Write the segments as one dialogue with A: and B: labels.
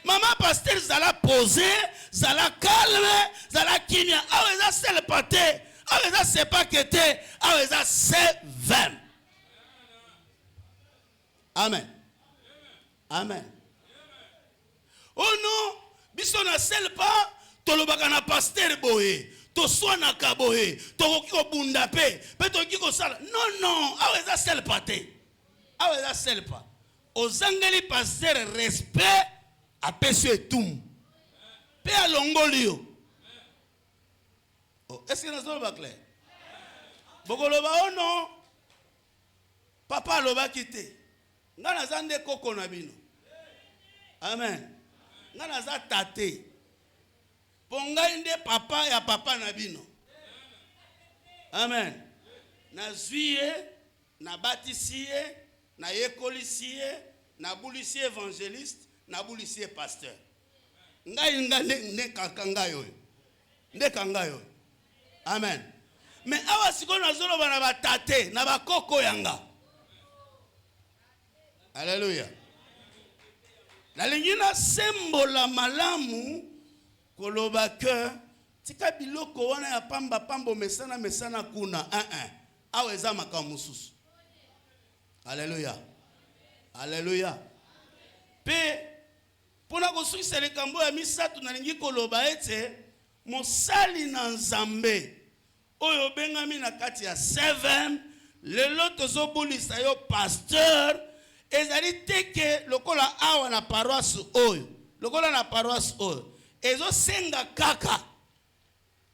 A: Maman pasteur zala posé, zala calme, zala kimia. Aweza sel pate, aweza sepa kete, aweza sevem. Amen. Amen. Oh non, biso na sel pa, tolobaka na pasteur boye, to swana ka boye, to ko bunda pe to ki ko sala. Non non, aweza sel pate. Aweza sel pa. Ozangeli pasteur respect apesi etum. Pe alongoli yo. Oh, est-ce que nous sommes clairs? Bokoloba oh non. Papa loba kite. Ngana zande koko na bino. Amen. Ngana za tate. Ponga inde papa ya papa na bino. Amen. Na zuye, na batisiye, na yekolisiye, na bulisiye évangéliste, na bulisiye pasteur. Ngai ne kakanga yo. Nde kanga yo. Amen. Mais awa siko na zolo bana batate na bakoko yanga. Alléluia. La lingina sembola malamu koloba ke tika biloko wana ya pamba pambo mesana kuna aweza makamususu. Alléluia. Alléluia. Pe pona kosukisa likambo ya misatu na lingi koloba ete mosali na nzambe oyo bengami na kati ya 7 lelo tozobulisa yo pasteur ezali teke lokola awa na paroisse oyo lokola na paroisse oyo ezo senga kaka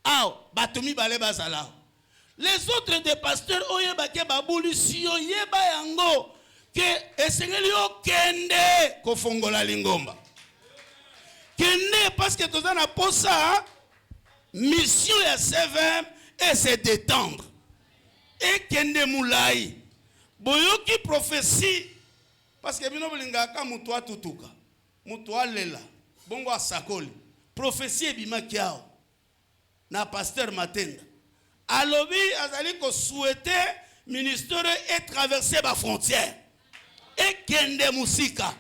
A: aw batumi bale bazala les autres des pasteurs oyo bake babulisi yo yeba yango ke esengeli yo kende kofongola lingomba kende parce que tozana posa mission ya 7 et se détendre et kende moulai boyoki prophétie parce que bino bolingaka mutu atutuka mutu alela bongo asakoli prophétie ebima kiao na pasteur Matenda alobi azali ko souhaiter ministère et traverser ba frontière et kende musika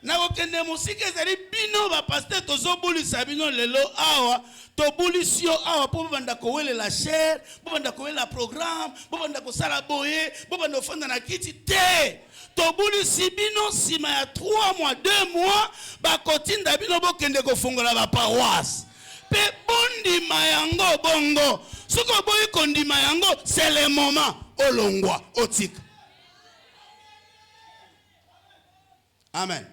A: na ko kende musika ezali bino ba pasteur tozobulisa bino lelo awa to bulisio awa po banda ko wele la chair po banda ko wele la programme po banda ko sala boye po banda ofanda na kiti te to bulisi bino sima ya 3 mois 2 mois ba kotinda bino bokende ko fongola ba paroisse pe bondima yango bongo suko boyi kondima yango c'est le moment olongwa otika. Amen.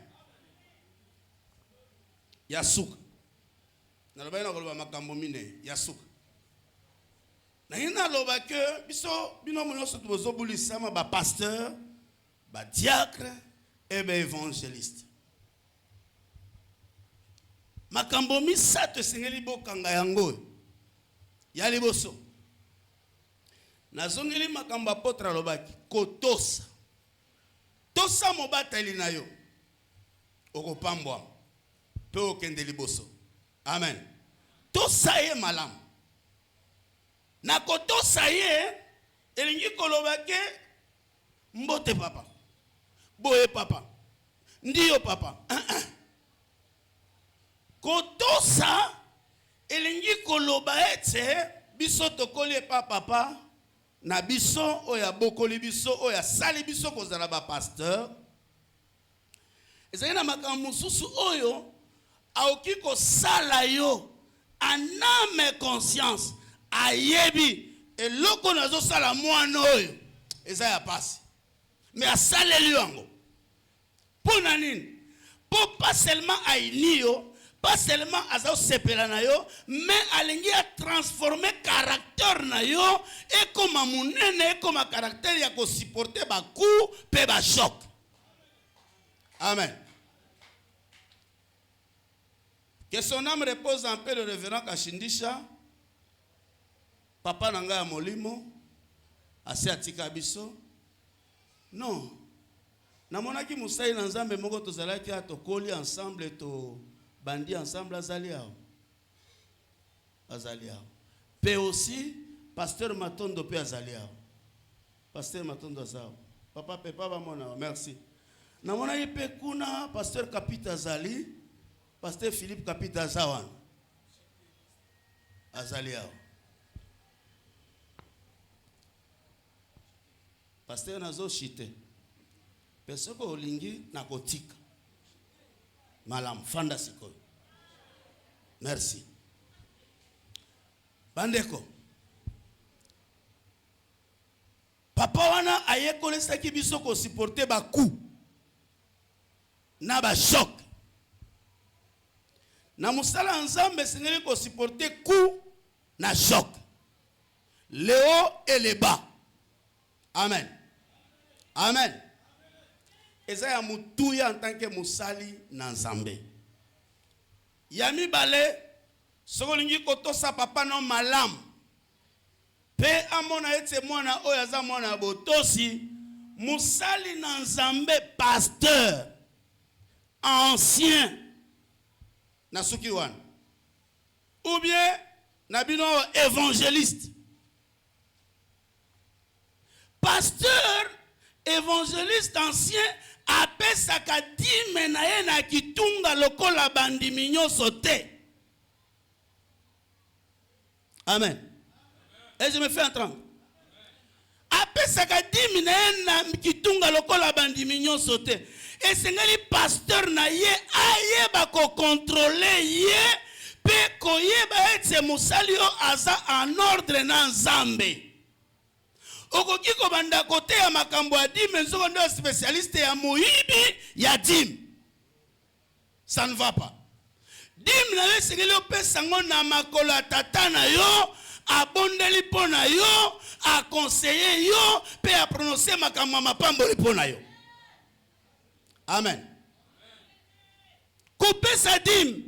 A: Yasuka naloba ina koloba makambo mine yasuka na ina loba ke biso bino monyoso tozobulisa ma ba pasteur ba diacre et ba évangéliste makambo misato sengeli bokanga yango ya liboso nazongeli makambo apôtre lobaki kotosa tosa mobateli na yo okopambwa pe okende liboso. Amen. Tosa ye malam na kotosa ye elingi koloba ke mbote papa boye papa ndiyo papa kotosa elingi koloba ete biso tokoli pa papa na biso oya bokoli biso oya sali biso kozala ba pasteur ezali na makambo mususu oyo aoki kosala yo en âme conscience ayebi eloko nazosala mwana oyo eza ya pasi mais asaleli yango pona nini po pas seulement aini yo pas seulement aza sepela na yo mais alingi a transformer caractère na yo ekoma munene ekoma caractère ya ko supporter ba coup pe ba choc. Amen. Que son âme repose en paix, le révérend Kashindisha, papa nanga ya molimo, ase atika biso. Non. Namonaki musai na nzambe moko tozalaki atokoli ensemble to bandi ensemble azali ao. Azali ao. Pe aussi pasteur Matondo pe azali ao. Pasteur Matondo azao. Papa pe papa mona, merci. Namonaki pe kuna pasteur Kapita azali. Pasteur Philippe Kapita Zawan. Azaliao. Pasteur Nazo Chite. Pesoko olingi nakotika. Malam fanda sikoyo. Merci. Bandeko. Papa wana ayekolesaki biso ko supporter ba coup. Na ba choc. Na musala nzambe sengeli ko supporter coup na choc. Le haut et le bas. Amen. Amen. Eza ya mutuya en tant que musali na nzambe. Yami bale sokolingi kotosa papa no malam. Pe amona ete mwana oyo aza mwana botosi musali na nzambe pasteur ancien na suki wana. Ou bien na bino évangéliste. Pasteur évangéliste ancien apesaka dime na ye na kitunga lokola bandimi nyonso te. Amen. Et je me fais entendre. Apesaka dime na ye na kitunga lokola bandimi nyonso te. Et sengeli pasteur na ye ayeba ko contrôler ye pe koyeba ete musali yo aza en ordre na nzambe. Okoki ko banda kote ya makambo ya dime nzoko ndo spécialiste ya muibi ya dime. Ça ne va pas. Dime na le sengeli opesa ngo na makolo ya tata na yo, abondeli pona yo, a conseiller yo, pe a prononcer makambo ya mapamboli pona yo. Amen. Kopesa dime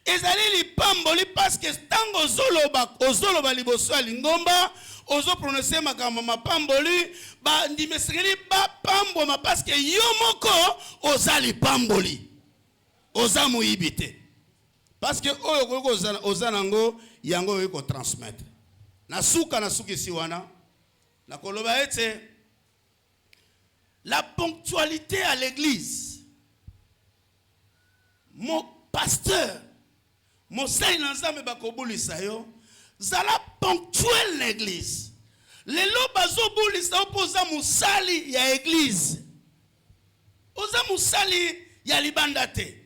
A: ezali lipamboli parce que tango ozoloba liboso ya lingomba ozo prononcer makambo mapamboli ba ndimesengeli ba pamboma parce que yo moko oza lipamboli oza muibite parce que oyo koko oza nango yango yo ko transmettre na suki si wana na koloba ete la ponctualité à l'église. Mon pasteur, mon saï nanzame bakobulisa yo, zala ponctuel l'église. Lelo bazo bulisa opoza musali ya église. Oza musali ya libanda te.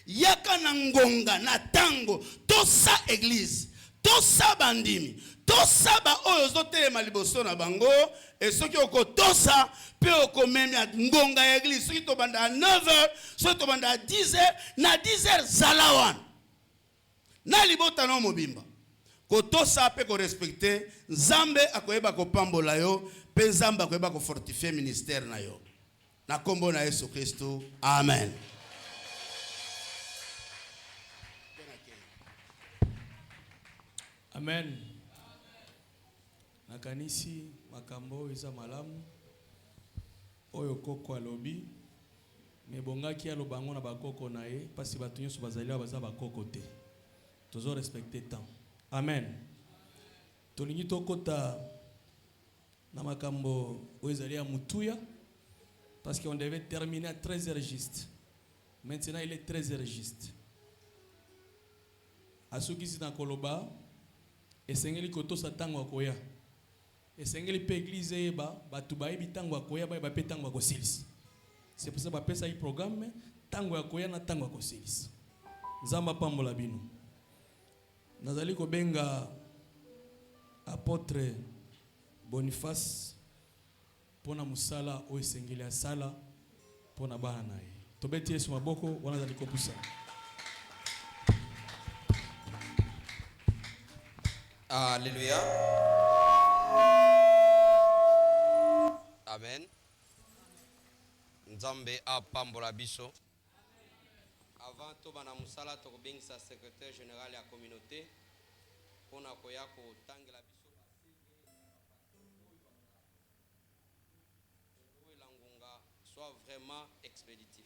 A: Yaka na ngonga na tango tosa église, tosa bandimi, tosa ba oyo zotelema liboso na bango et soki okotosa pe okomemi ngonga ya église soki to banda 9h, soki to banda 10h, na 10h zalawan. Na libota no mobimba. Kotosa pe ko respecter nzambe akoyeba ko pambola yo, pe nzambe akoyeba ko fortifier ministère na yo. Na kombo na Yesu Kristo. Amen.
B: Amen. Nakanisi makambo isa malamu oyo koko alobi mebongaki alobango na bakoko na ye pasi bato nyonso bazali baza bakoko te. Tozo respecter temps. Amen. Tolingi tokota na makambo oyo ezali ya mutuya parce qu'on devait terminer à 13h juste. Maintenant il est 13h juste. Asuki sina koloba esengeli kotosa tango akoya. Esengeli pe église eba batu bayebi tango akoya ba pe tango akosilisa. C'est pour ça ba pesa i programme tango akoya na tango akosilisa. Nzamba pambola bino. Nazali ko benga apôtre Boniface pona musala o esengeli asala pona bana naye. Tobeti Yesu maboko wana zali ko pusa.
C: Alléluia. Amen. Nzambe apambola biso. Avant to bana musala to bengisa secrétaire général ya communauté pona koya ko tangela biso basike la ngonga soit vraiment expéditif.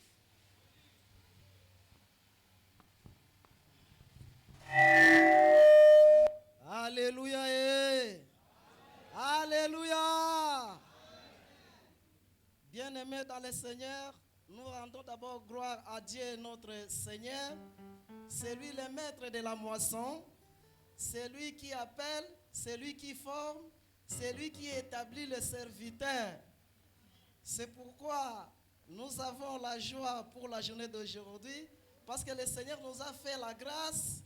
D: Alléluia. Alléluia. Bien-aimés dans le Seigneur, nous rendons d'abord gloire à Dieu notre Seigneur. C'est lui le maître de la moisson. C'est lui qui appelle, c'est lui qui forme, c'est lui qui établit le serviteur. C'est pourquoi nous avons la joie pour la journée d'aujourd'hui, parce que le Seigneur nous a fait la grâce.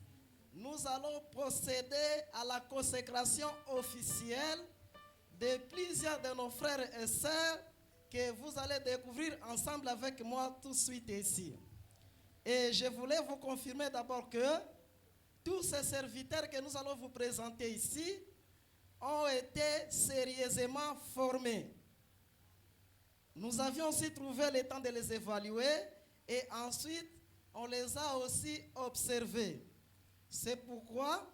D: Nous allons procéder à la consécration officielle de plusieurs de nos frères et sœurs que vous allez découvrir ensemble avec moi tout de suite ici. Et je voulais vous confirmer d'abord que tous ces serviteurs que nous allons vous présenter ici ont été sérieusement formés. Nous avions aussi trouvé le temps de les évaluer et ensuite on les a aussi observés. C'est pourquoi,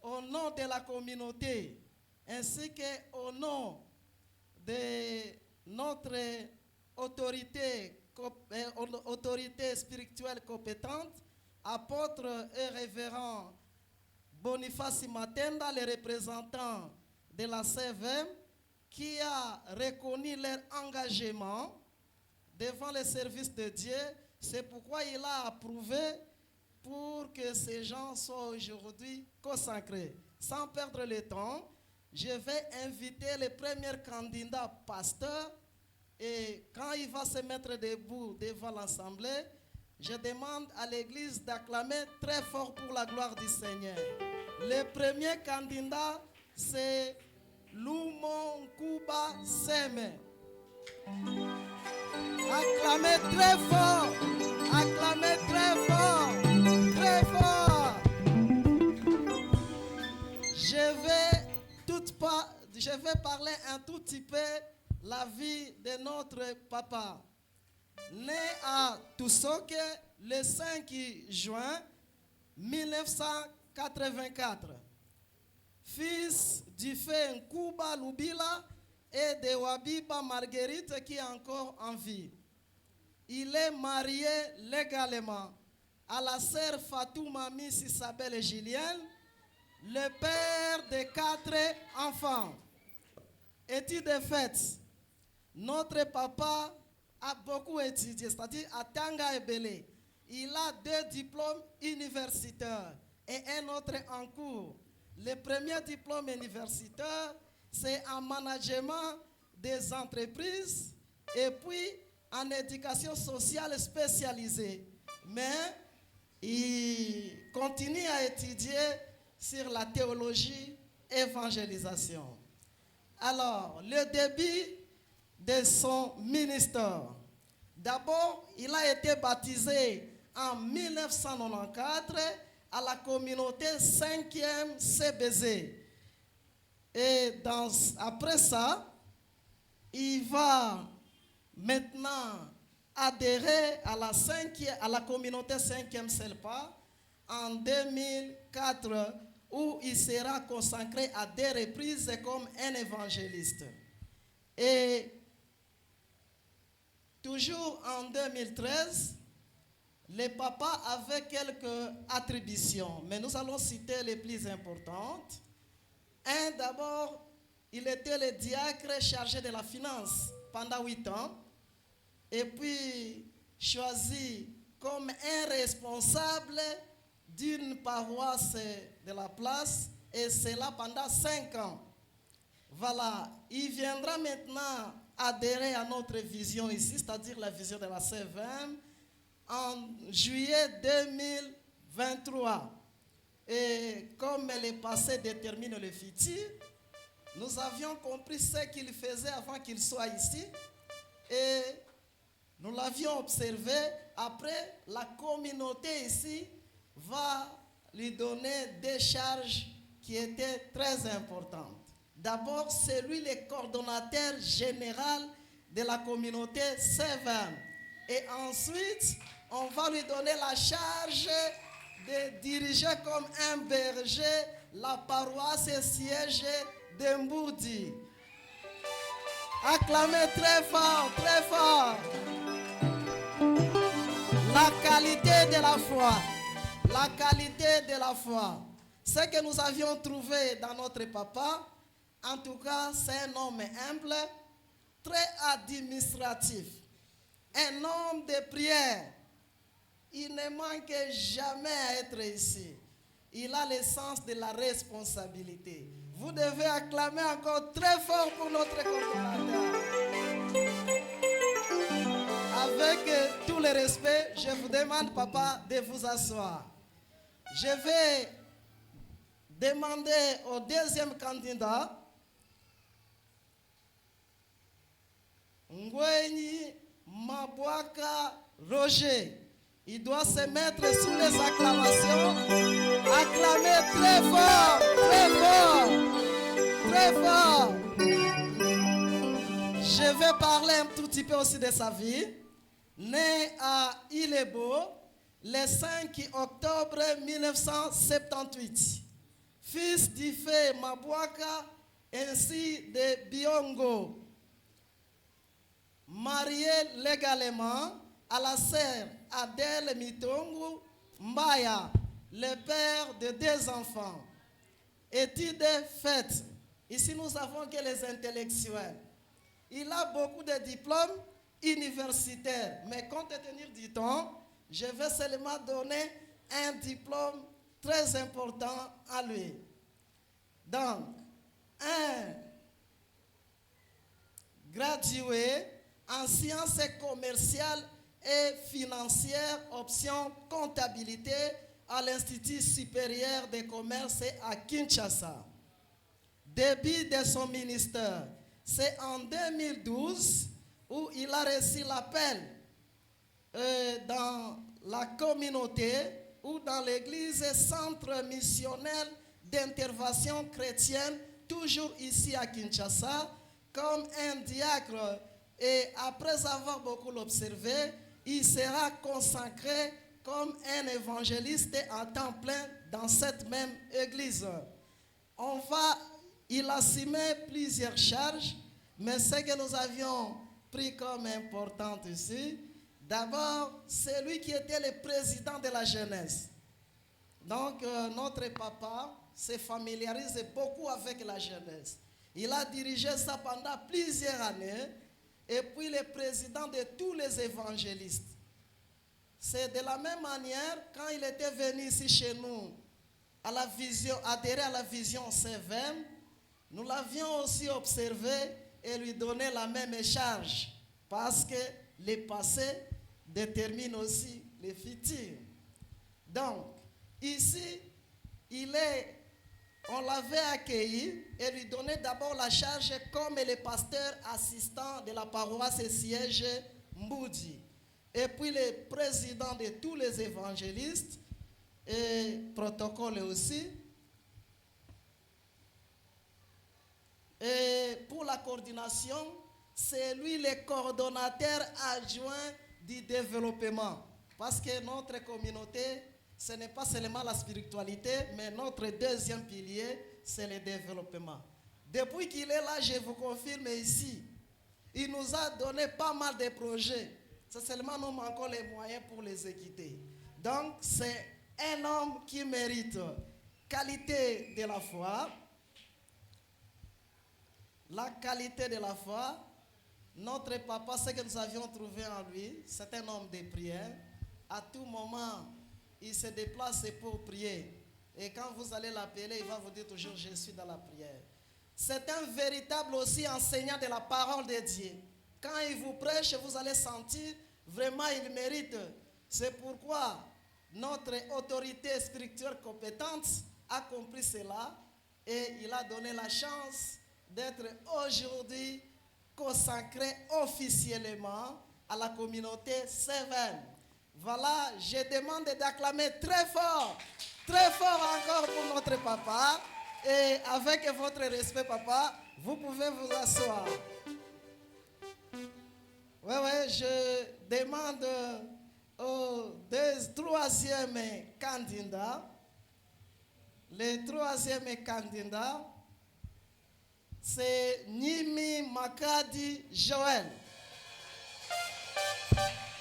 D: au nom de la communauté, ainsi qu'au nom de notre autorité spirituelle compétente, apôtre et révérend Boniface Matenda, les représentants de la CVM, qui a reconnu leur engagement devant le service de Dieu. C'est pourquoi il a approuvé pour que ces gens soient aujourd'hui consacrés. Sans perdre le temps, je vais inviter le premier candidat pasteur et quand il va se mettre debout devant l'assemblée, je demande à l'église d'acclamer très fort pour la gloire du Seigneur. Le premier candidat, c'est Lumon Kuba Seme. Acclamez très fort, acclamez très fort, très fort. Je vais parler un tout petit peu la vie de notre papa. Né à Tusoke le 5 juin 1984. Fils du fait Nkuba Lubila et de Wabiba Marguerite qui est encore en vie. Il est marié légalement à la sœur Fatouma Miss Isabelle et Julienne, le père de 4 enfants. Études de fait, notre papa a beaucoup étudié, c'est-à-dire à Tanga et Belé. Il a 2 diplômes universitaires et un autre en cours. Le premier diplôme universitaire, c'est en management des entreprises et puis en éducation sociale spécialisée. Mais il continue à étudier sur la théologie évangélisation. Alors, le début de son ministère. D'abord, il a été baptisé en 1994 à la communauté 5e CBZ. Et après ça, il va maintenant adhérer à la communauté 5e CELPA en 2004, où il sera consacré à 2 reprises comme un évangéliste. Et toujours en 2013, le papa avait quelques attributions, mais nous allons citer les plus importantes. D'abord, il était le diacre chargé de la finance pendant 8 ans, et puis choisi comme un responsable d'une paroisse de la place, et cela pendant 5 ans. Voilà, il viendra maintenant adhérer à notre vision ici, c'est-à-dire la vision de la CVM, en juillet 2023. Et comme le passé détermine le futur, nous avions compris ce qu'il faisait avant qu'il soit ici, et nous l'avions observé. Après, la communauté ici va lui donner des charges qui étaient très importantes. D'abord, c'est lui le coordonnateur général de la communauté CVM. Et ensuite, on va lui donner la charge de diriger comme un berger la paroisse et siège de Mboudi. Acclamez très fort, très fort. La qualité de la foi. La qualité de la foi. Ce que nous avions trouvé dans notre papa, en tout cas, c'est un homme humble, très administratif. un homme de prière. Il ne manque jamais à être ici. Il a le sens de la responsabilité. Vous devez acclamer encore très fort pour notre coordonnateur. Avec tout le respect, je vous demande, papa, de vous asseoir. Je vais demander au deuxième candidat, Ngweni Mabwaka Roger. Il doit se mettre sous les acclamations. Acclamer très fort, très fort, très fort. Je vais parler un tout petit peu aussi de sa vie. Né à Ilebo, le 5 octobre 1978. Fils d'Ife Mabwaka ainsi de Biongo. Marié légalement à la sœur Adèle Mitongu Mbaya, le père de 2 enfants. Études faites. Ici, nous avons que les intellectuels. Il a beaucoup de diplômes universitaires, mais compte tenu du temps, je vais seulement donner un diplôme très important à lui. Donc, un gradué en sciences commerciales et financières, option comptabilité à l'Institut supérieur des commerces à Kinshasa. Début de son ministère, c'est en 2012 où il a reçu l'appel dans la communauté ou dans l'église centre missionnaire d'intervention chrétienne, toujours ici à Kinshasa, comme un diacre. Et après avoir beaucoup observé, il sera consacré comme un évangéliste à temps plein dans cette même église. Il assumait plusieurs charges, mais ce que nous avions pris comme important ici, d'abord, c'est lui qui était le président de la jeunesse. Donc, notre papa se familiarise beaucoup avec la jeunesse. Il a dirigé ça pendant plusieurs années, et puis le président de tous les évangélistes. C'est de la même manière, quand il était venu ici chez nous, adhérer à la vision CVM, nous l'avions aussi observé et lui donné la même charge, parce que le passé détermine aussi le futur. Donc, ici, on l'avait accueilli et lui donnait d'abord la charge comme le pasteur assistant de la paroisse siège Mboudi. Et puis le président de tous les évangélistes et protocole aussi. Et pour la coordination, c'est lui le coordonnateur adjoint du développement. Parce que notre communauté, ce n'est pas seulement la spiritualité, mais notre deuxième pilier, c'est le développement. Depuis qu'il est là, je vous confirme ici, il nous a donné pas mal de projets. C'est seulement nous manquons les moyens pour les exécuter. Donc, c'est un homme qui mérite qualité de la foi. La qualité de la foi, notre papa, ce que nous avions trouvé en lui, c'est un homme de prière. À tout moment, il se déplace pour prier. Et quand vous allez l'appeler, il va vous dire toujours, je suis dans la prière. C'est un véritable aussi enseignant de la parole de Dieu. Quand il vous prêche, vous allez sentir, vraiment, il mérite. C'est pourquoi notre autorité spirituelle compétente a compris cela et il a donné la chance d'être aujourd'hui consacré officiellement à la communauté Seven. Voilà, je demande d'acclamer très fort encore pour notre papa. Et avec votre respect, papa, vous pouvez vous asseoir. Oui, je demande au troisième candidat. Le troisième candidat, c'est Nimi Makadi Joël.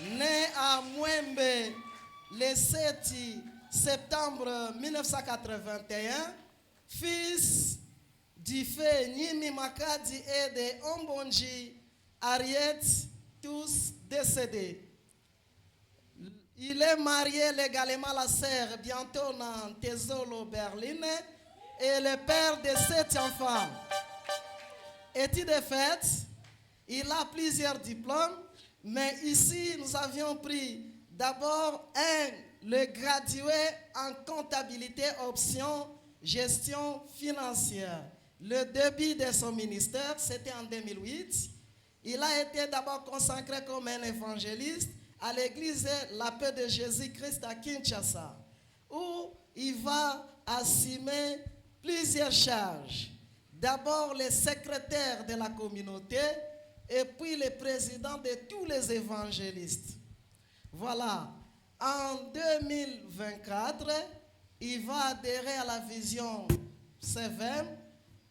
D: Né à Mwembe le 7 septembre 1981, fils d'Ife Nimi Makadi et de Ombonji Ariette tous décédés. Il est marié légalement à la sœur bientôt dans Tesolo, Berlin, et le père de 7 enfants. Études de fait, il a plusieurs diplômes, mais ici nous avions pris d'abord le gradué en comptabilité option gestion financière. Le début de son ministère, c'était en 2008. Il a été d'abord consacré comme un évangéliste à l'église La Paix de Jésus-Christ à Kinshasa, où il va assumer plusieurs charges. D'abord le secrétaire de la communauté et puis le président de tous les évangélistes. Voilà, en 2024, il va adhérer à la vision CVM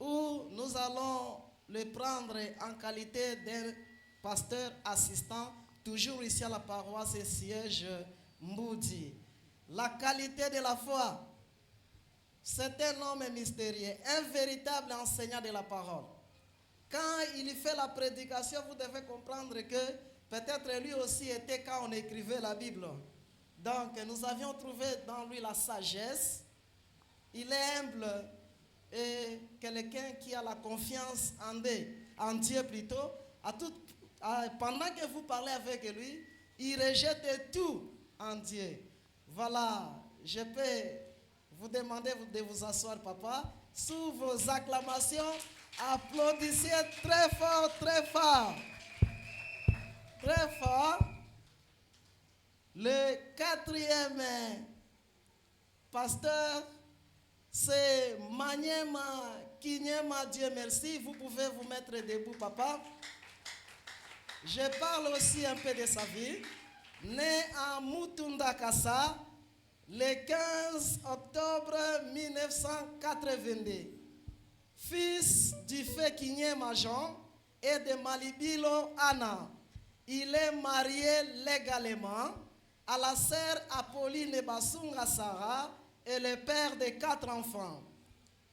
D: où nous allons le prendre en qualité d'un pasteur assistant, toujours ici à la paroisse et siège Mboudi. La qualité de la foi, c'est un homme mystérieux, un véritable enseignant de la parole. Quand il fait la prédication, vous devez comprendre que peut-être lui aussi était quand on écrivait la Bible. Donc nous avions trouvé dans lui la sagesse. Il est humble et quelqu'un qui a la confiance en Dieu plutôt. Pendant que vous parlez avec lui, il rejette tout en Dieu. Voilà, je peux vous demander de vous asseoir, papa. Sous vos acclamations, applaudissez très fort, très fort. Très fort. Le 4e pasteur, c'est Manyema Kinyema, Dieu merci. Vous pouvez vous mettre debout, papa. Je parle aussi un peu de sa vie. Né à Mutunda Kassa, le 15 octobre 1982. Fils du fait Kinyema Jean et de Malibilo Anna. Il est marié légalement à la sœur Apolline Basunga Sarah et le père de 4 enfants.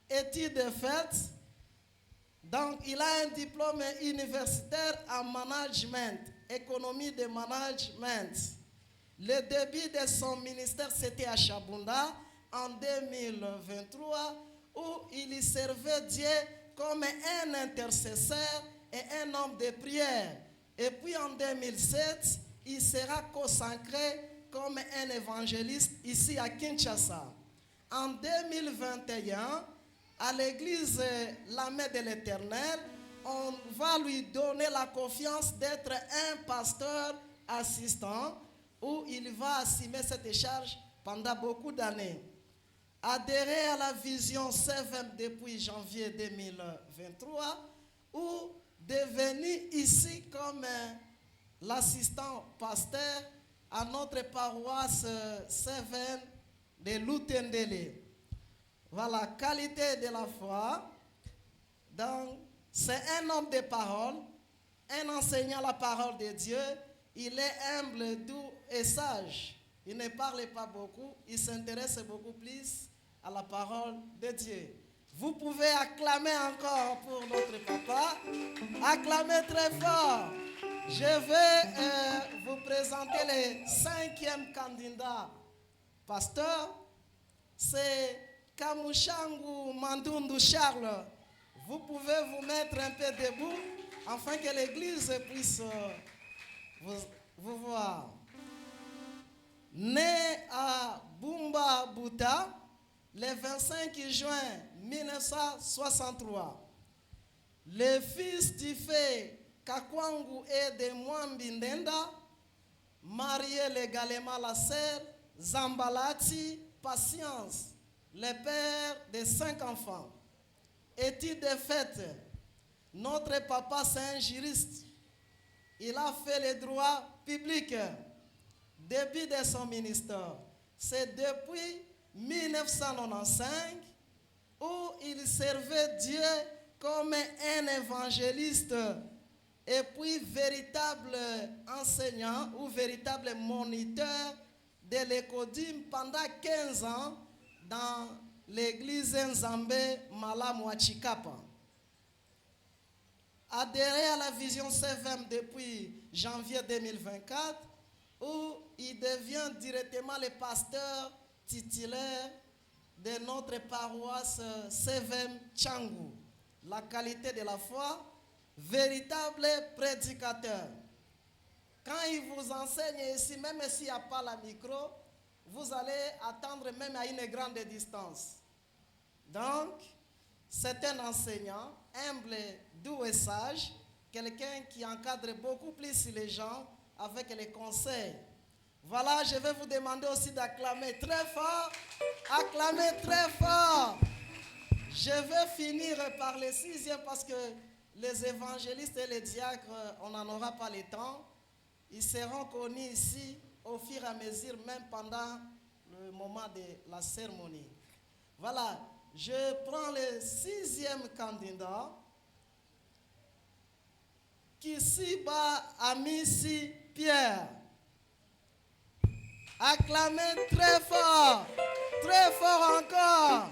D: Études de fait, donc il a un diplôme universitaire en management, économie de management. Le début de son ministère, c'était à Chabunda en 2023, où il servait Dieu comme un intercesseur et un homme de prière. Et puis en 2007, il sera consacré comme un évangéliste ici à Kinshasa. En 2021, à l'église La Main de l'Éternel, on va lui donner la confiance d'être un pasteur assistant où il va assumer cette charge pendant beaucoup d'années. Adhérer à la vision CVM depuis janvier 2023 ou devenu ici comme l'assistant pasteur à notre paroisse CVM de Lutendele. Voilà, qualité de la foi. Donc, c'est un homme de parole, un enseignant la parole de Dieu. Il est humble, doux et sage. Il ne parle pas beaucoup, il s'intéresse beaucoup plus à la parole de Dieu. Vous pouvez acclamer encore pour notre papa. Acclamez très fort. Je vais vous présenter le 5e candidat pasteur. C'est Kamushangu Mandundu Charles. Vous pouvez vous mettre un peu debout afin que l'église puisse vous voir. Né à Bumba Buta le 25 juin 1963, le fils du fait Kakwangu et de Mwambi Ndenda, marié légalement à la sœur Zambalati Patience, le père de 5 enfants. Études de fait, notre papa c'est un juriste. Il a fait le droit public. Début de son ministère, c'est depuis 1995 où il servait Dieu comme un évangéliste et puis véritable enseignant ou véritable moniteur de l'écodim pendant 15 ans dans l'église Nzambe Malamu à Chikapa. adhéré à la vision CVM depuis janvier 2024, où il devient directement le pasteur titulaire de notre paroisse CVM Tchangou. La qualité de la foi, véritable prédicateur. Quand il vous enseigne ici, même s'il n'y a pas la micro, vous allez attendre même à une grande distance. Donc, c'est un enseignant humble, doux et sage, quelqu'un qui encadre beaucoup plus les gens avec les conseils. Voilà, je vais vous demander aussi d'acclamer très fort. Acclamer très fort. Je vais finir par le 6e parce que les évangélistes et les diacres, on n'en aura pas le temps. Ils seront connus ici au fur et à mesure, même pendant le moment de la cérémonie. Voilà, je prends le 6e candidat qui s'y bat à Missy Pierre. Acclamez très fort encore.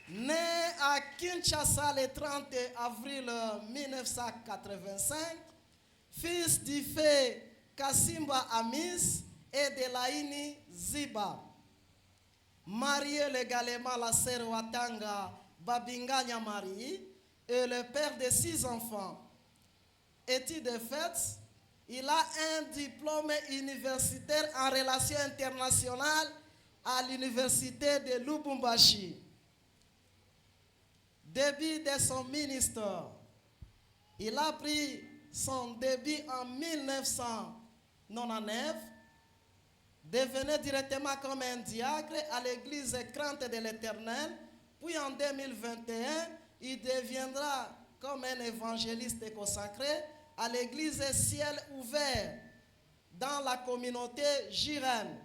D: Né à Kinshasa le 30 avril 1985, fils du feu Kassimba Amis et de Laini Ziba. Marié légalement à la sœur Watanga Babinganya Marie et le père de 6 enfants. Études faites, il a un diplôme universitaire en relations internationales à l'université de Lubumbashi. Début de son ministère, il a pris son début en 1999, devenait directement comme un diacre à l'église Crainte de l'Éternel, puis en 2021, il deviendra comme un évangéliste consacré à l'église Ciel Ouvert dans la communauté Jirène,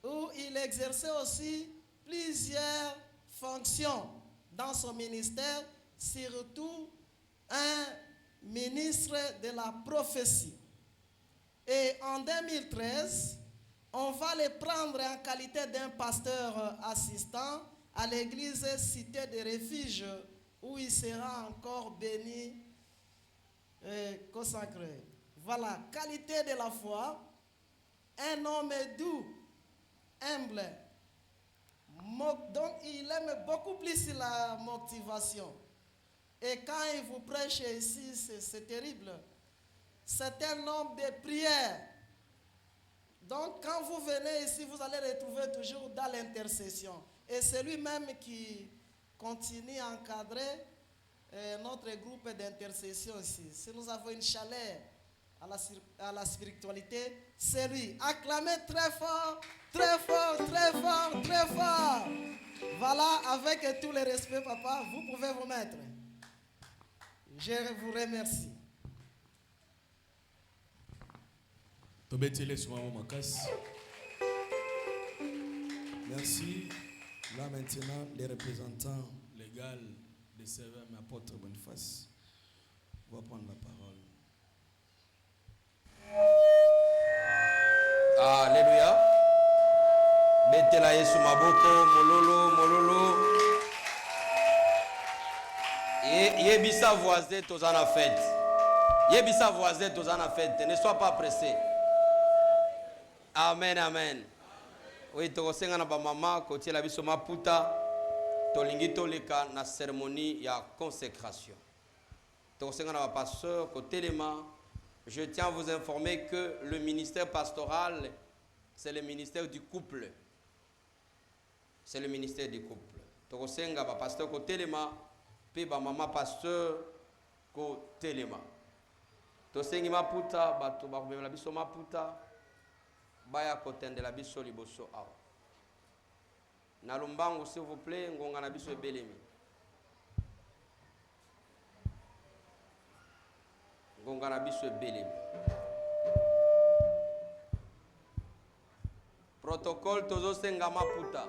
D: où il exerçait aussi plusieurs fonctions dans son ministère, surtout un ministre de la prophétie. Et en 2013, on va le prendre en qualité d'un pasteur assistant à l'église Cité de Refuge, où il sera encore béni et consacré. Voilà, qualité de la foi, un homme doux, humble. Donc il aime beaucoup plus la motivation. Et quand il vous prêche ici, c'est terrible. C'est un homme de prière. Donc quand vous venez ici, vous allez retrouver toujours dans l'intercession. Et c'est lui-même qui continue à encadrer notre groupe d'intercession ici. Si nous avons une chaleur à la spiritualité, c'est lui. Acclamez très fort, très fort, très fort, très fort. Voilà, avec tout le respect, papa, vous pouvez vous mettre. Je vous remercie.
B: Merci. Là maintenant, les représentants légaux de CVM apôtre Boniface vont prendre la parole.
C: Alléluia. Betela Yesu maboko mololo. Yebisa voisin tozana fête. Yebisa voisin tozana fête. Ne sois pas pressé. Amen. Oui, tokosenga na ba mama kotie la biso maputa tolingi toleka na cérémonie ya consécration. Tokosenga na ba pasteur kotelema. Je tiens à vous informer que le ministère pastoral, c'est le ministère du couple. C'est le ministère du couple. Tokosenga ba pasteur kotelema, pe ba mama pasteur kotelema. Tosengi maputa, bato ba komela biso maputa, baya kotende la biso liboso awa. Na lumbango s'il vous plaît, ngonga na biso ebelemi. Ngonga na biso ebelemi. Protocole tozo senga maputa.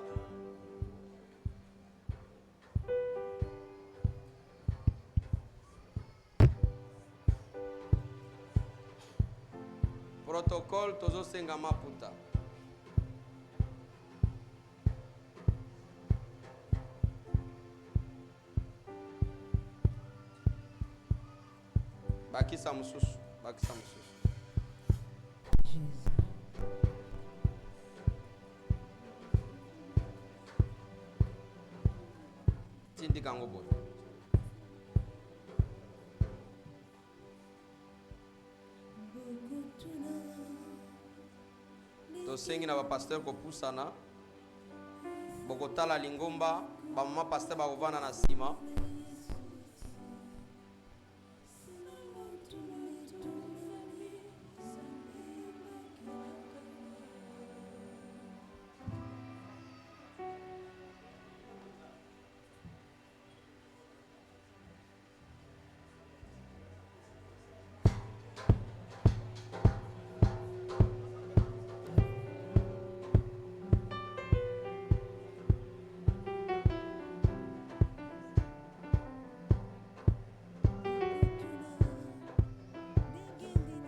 C: Protocole tozo senga maputa. Bakisa mususu, bakisa mususu. Tindi kango boy. Tosengi na ba pasteur ko pusana. Bokotala lingomba, ba mama pasteur ba kovana na sima.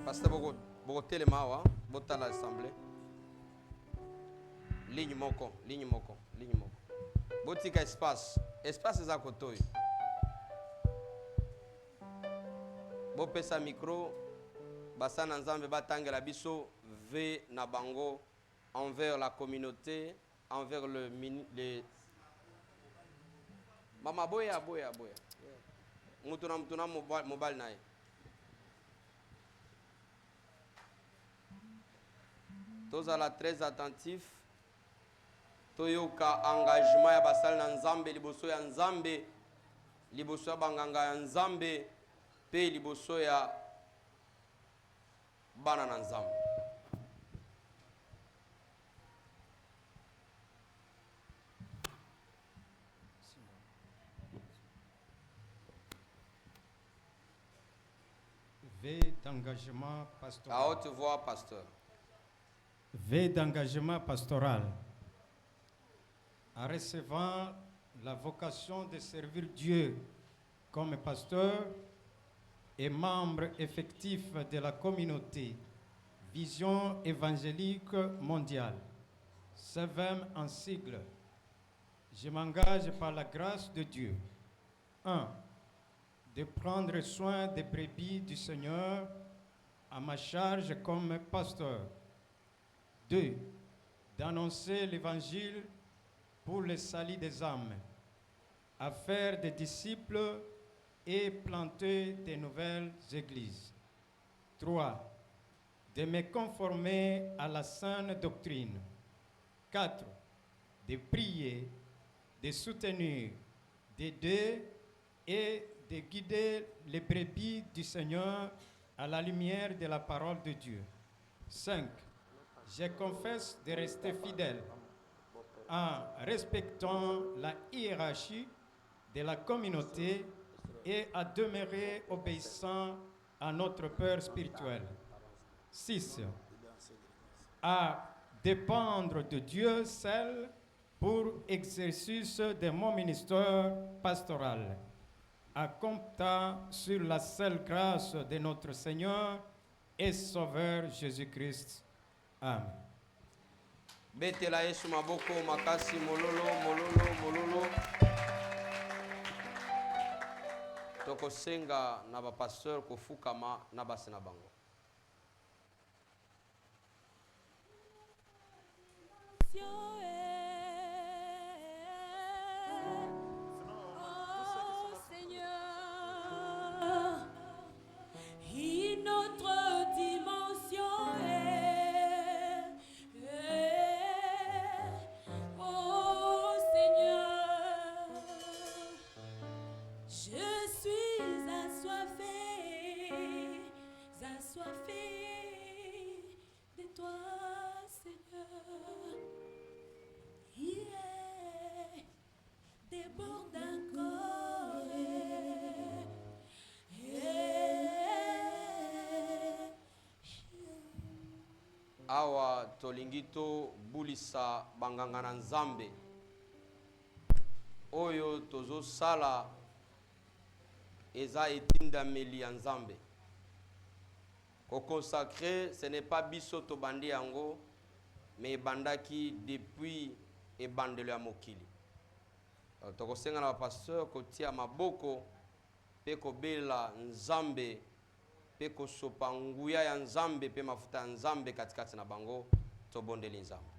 C: Pasteur boko telema wa bota l'assemblée. Ligne moko. Botika espace za kotoy. Bo pesa micro basana nzambe batangela biso ve na bango envers la communauté, envers les Mama boya. Mutuna mobile nae. Tozala très attentif. Toyoka engagement ya basal na nzambe liboso ya nzambe, liboso ya banganga ya nzambe, pe liboso ya bana na nzambe.
E: V d'engagement pastoral.
C: À haute voix, pasteur.
E: V d'engagement pastoral. En recevant la vocation de servir Dieu comme pasteur et membre effectif de la communauté Vision évangélique mondiale, CEVEM en sigle, je m'engage par la grâce de Dieu. 1. De prendre soin des brebis du Seigneur à ma charge comme pasteur. 2. D'annoncer l'évangile pour le salut des âmes, à faire des disciples et planter de nouvelles églises. 3. De me conformer à la saine doctrine. 4. De prier, de soutenir, d'aider et de guider les brebis du Seigneur à la lumière de la parole de Dieu. 5. Je confesse de rester fidèle en respectant la hiérarchie de la communauté et à demeurer obéissant à notre Père spirituel. 6. À dépendre de Dieu seul pour exercice de mon ministère pastoral, à compter sur la seule grâce de notre Seigneur et Sauveur Jésus-Christ. Amen.
C: Betela Yesu maboko makasi mololo. Toko senga na ba pasteur kofukama na basi na bango. Awa tolingito bulisa banganga na nzambe oyo tozo sala eza etindameli ya nzambe. Ko consacrer, ce n'est pas biso to bandi yango, mais bandaki depuis ebandelo ya mokili. Toko senga na pasteur kotia maboko pe ko bela nzambe pe kosopa nguya ya nzambe pe mafuta ya nzambe katikati na bango tobondeli nzambe.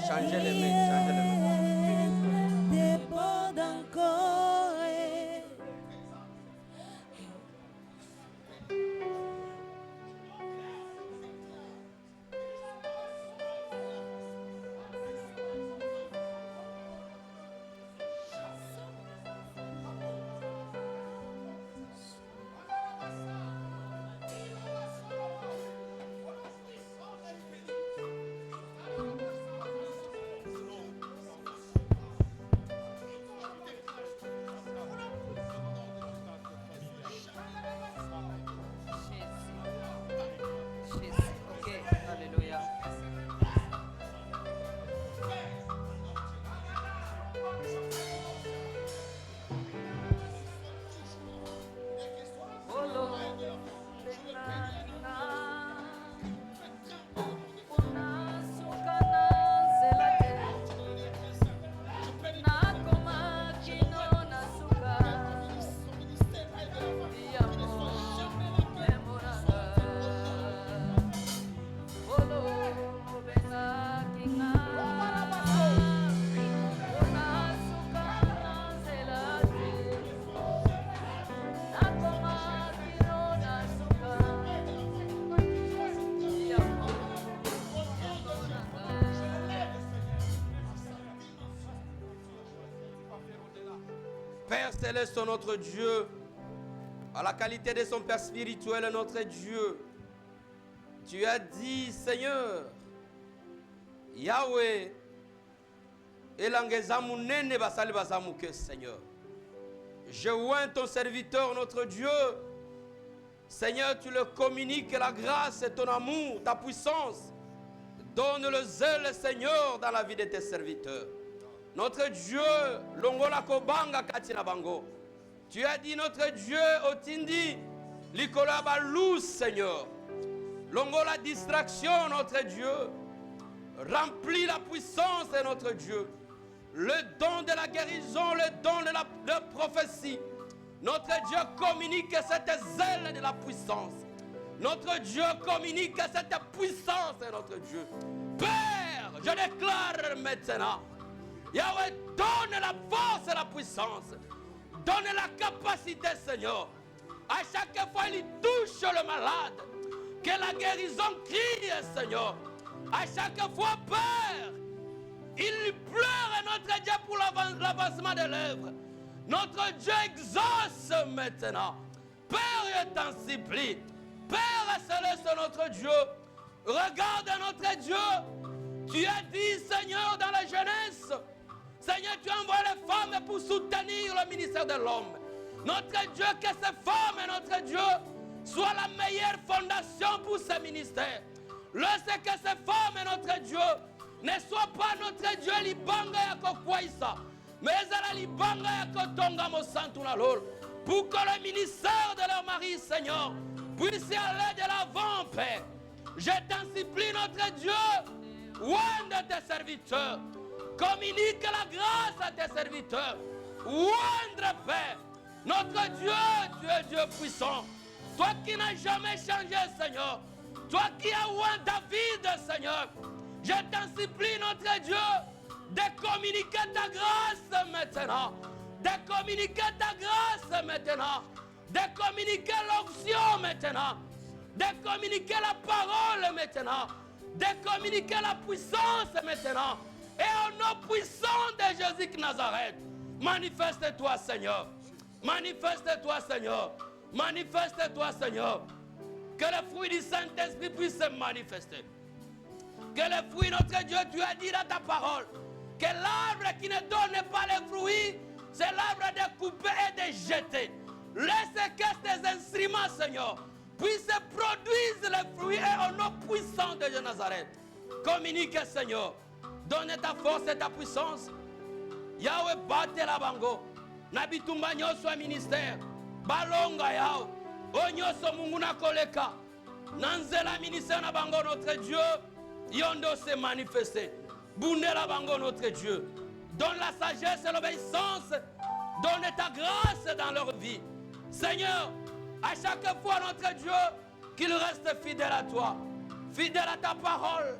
C: Changez les mains, changez les mains. Père céleste, notre Dieu, à la qualité de son Père spirituel, notre Dieu, tu as dit, Seigneur, Yahweh, Elangezamu nene basali bazamuke, Seigneur. Je oins ton serviteur, notre Dieu. Seigneur, tu le communiques la grâce et ton amour, ta puissance. Donne le zèle, Seigneur, dans la vie de tes serviteurs. Notre Dieu, longola kobanga katina bango. Tu as dit notre Dieu, otindi, likola balou, Seigneur. Longola distraction, notre Dieu. Remplis la puissance de notre Dieu. Le don de la guérison, le don de la prophétie. Notre Dieu communique cette zèle de la puissance. Notre Dieu communique cette puissance de notre Dieu. Père, je déclare maintenant, Yahweh, donne la force et la puissance. Donne la capacité, Seigneur. À chaque fois il touche le malade. Que la guérison crie, Seigneur. À chaque fois, Père, il pleure, notre Dieu, pour l'avancement des lèvres. Notre Dieu exauce maintenant. Père, je t'en supplie. Père céleste, notre Dieu, regarde notre Dieu. Tu as dit, Seigneur, dans la jeunesse, Seigneur, tu envoies les femmes pour soutenir le ministère de l'homme. Notre Dieu, que ces femmes et notre Dieu soient la meilleure fondation pour ce ministère. Laisse que ces femmes et notre Dieu ne soient pas notre Dieu libanga ya kokwaisa, mais la libanga ya kotonga mosantuna lol, pour que le ministère de leur mari, Seigneur, puisse aller de l'avant, Père. Je t'en supplie, notre Dieu, oint de tes serviteurs. Communique la grâce à tes serviteurs. Oindre, Père. Notre Dieu, tu es Dieu puissant. Toi qui n'as jamais changé, Seigneur. Toi qui as oint David, Seigneur. Je t'en supplie, notre Dieu, de communiquer ta grâce maintenant. De communiquer ta grâce maintenant. De communiquer l'onction maintenant. De communiquer la parole maintenant. De communiquer la puissance maintenant. Et au nom puissant de Jésus de Nazareth, manifeste-toi, Seigneur. Manifeste-toi, Seigneur. Manifeste-toi, Seigneur. Que le fruit du Saint-Esprit puisse se manifester. Que le fruit, notre Dieu, tu as dit dans ta parole, que l'arbre qui ne donne pas les fruits, c'est l'arbre de couper et de jeter. Laisse que tes instruments, Seigneur, puissent produire les fruits et au nom puissant de Dieu Nazareth. Communique, Seigneur. Donne ta force et ta puissance. Yahweh, bate la bango. Nabitumba nyoso ministère. Balonga yao. Onyoso mungu na koleka. Nanzela ministère na bango notre Dieu. Yondo se manifester. Bunde la bango notre Dieu. Donne la sagesse et l'obéissance. Donne ta grâce dans leur vie. Seigneur, à chaque fois notre Dieu, qu'ils restent fidèles à toi. Fidèles à ta parole.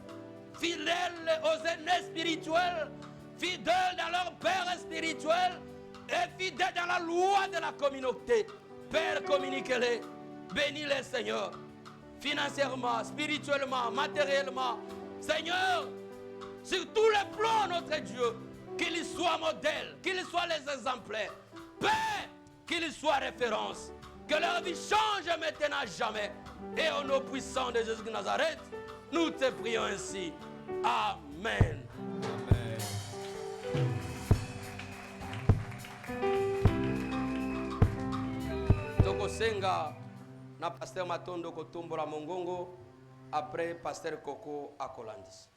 C: Fidèles aux aînés spirituels. Fidèles dans leur père spirituel. Et fidèles dans la loi de la communauté. Père, communique-les. Bénis-les, Seigneur. Financièrement, spirituellement, matériellement. Seigneur, sur tous les plans, notre Dieu, qu'ils soient modèles, qu'ils soient les exemplaires. Père, qu'ils soient référence. Que leur vie change maintenant à jamais. Et au nom puissant de Jésus de Nazareth, nous te prions ainsi. Amen. Tokosenga na pasteur Matondo Kotumbola Mongongo, après pasteur Koko Akolandis.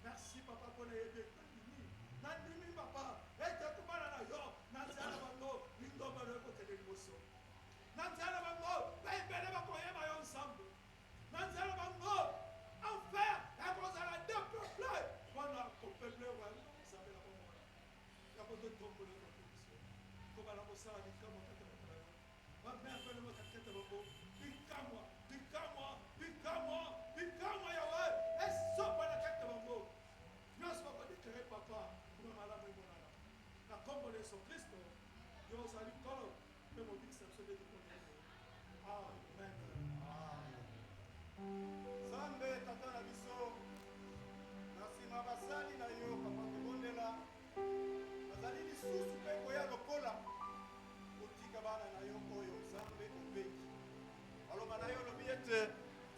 A: Merci papa pour les aider. Nandimi papa, et te kumana na yo, nanzala bango, lingomba le côté de l'émotion. Nanzala bango, bébé ba koye ba yo ensemble. Nanzala bango, enfer, et qu'on a deux peuples, on a peuplé ouais, ça fait la bonne.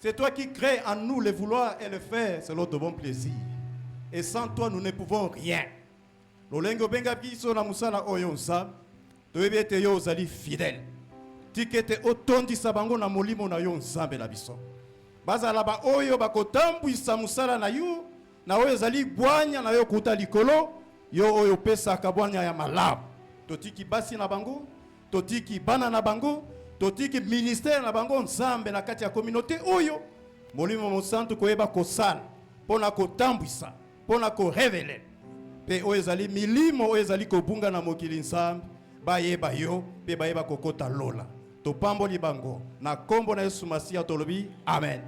F: C'est toi qui crées en nous le vouloir et le faire selon ton bon plaisir. Et sans toi, nous ne pouvons rien. Lolengo benga biso na musala oyo nsa. Toyebi ete yo ozali fidèle. Tikete otondisa bango na molimo na yo nzambe na biso. Bazala ba oyo bakotambwisa musala na yo na oyo ezali bwanya na yo kuta likolo yo oyo pesaka bwanya ya malamu. Totiki basi na bango, totiki bana na bango, totiki ministère na bango nzambe na kati ya communauté oyo molimo mosantu koyeba kosala pona kotambwisa pona ko révéler pe oyo ezali milimo oyo ezali kobunga na mokili nzambe bayeba yo pe bayeba kokota lola topamboli bango na kombo na Yesu Masiya tolobi amen.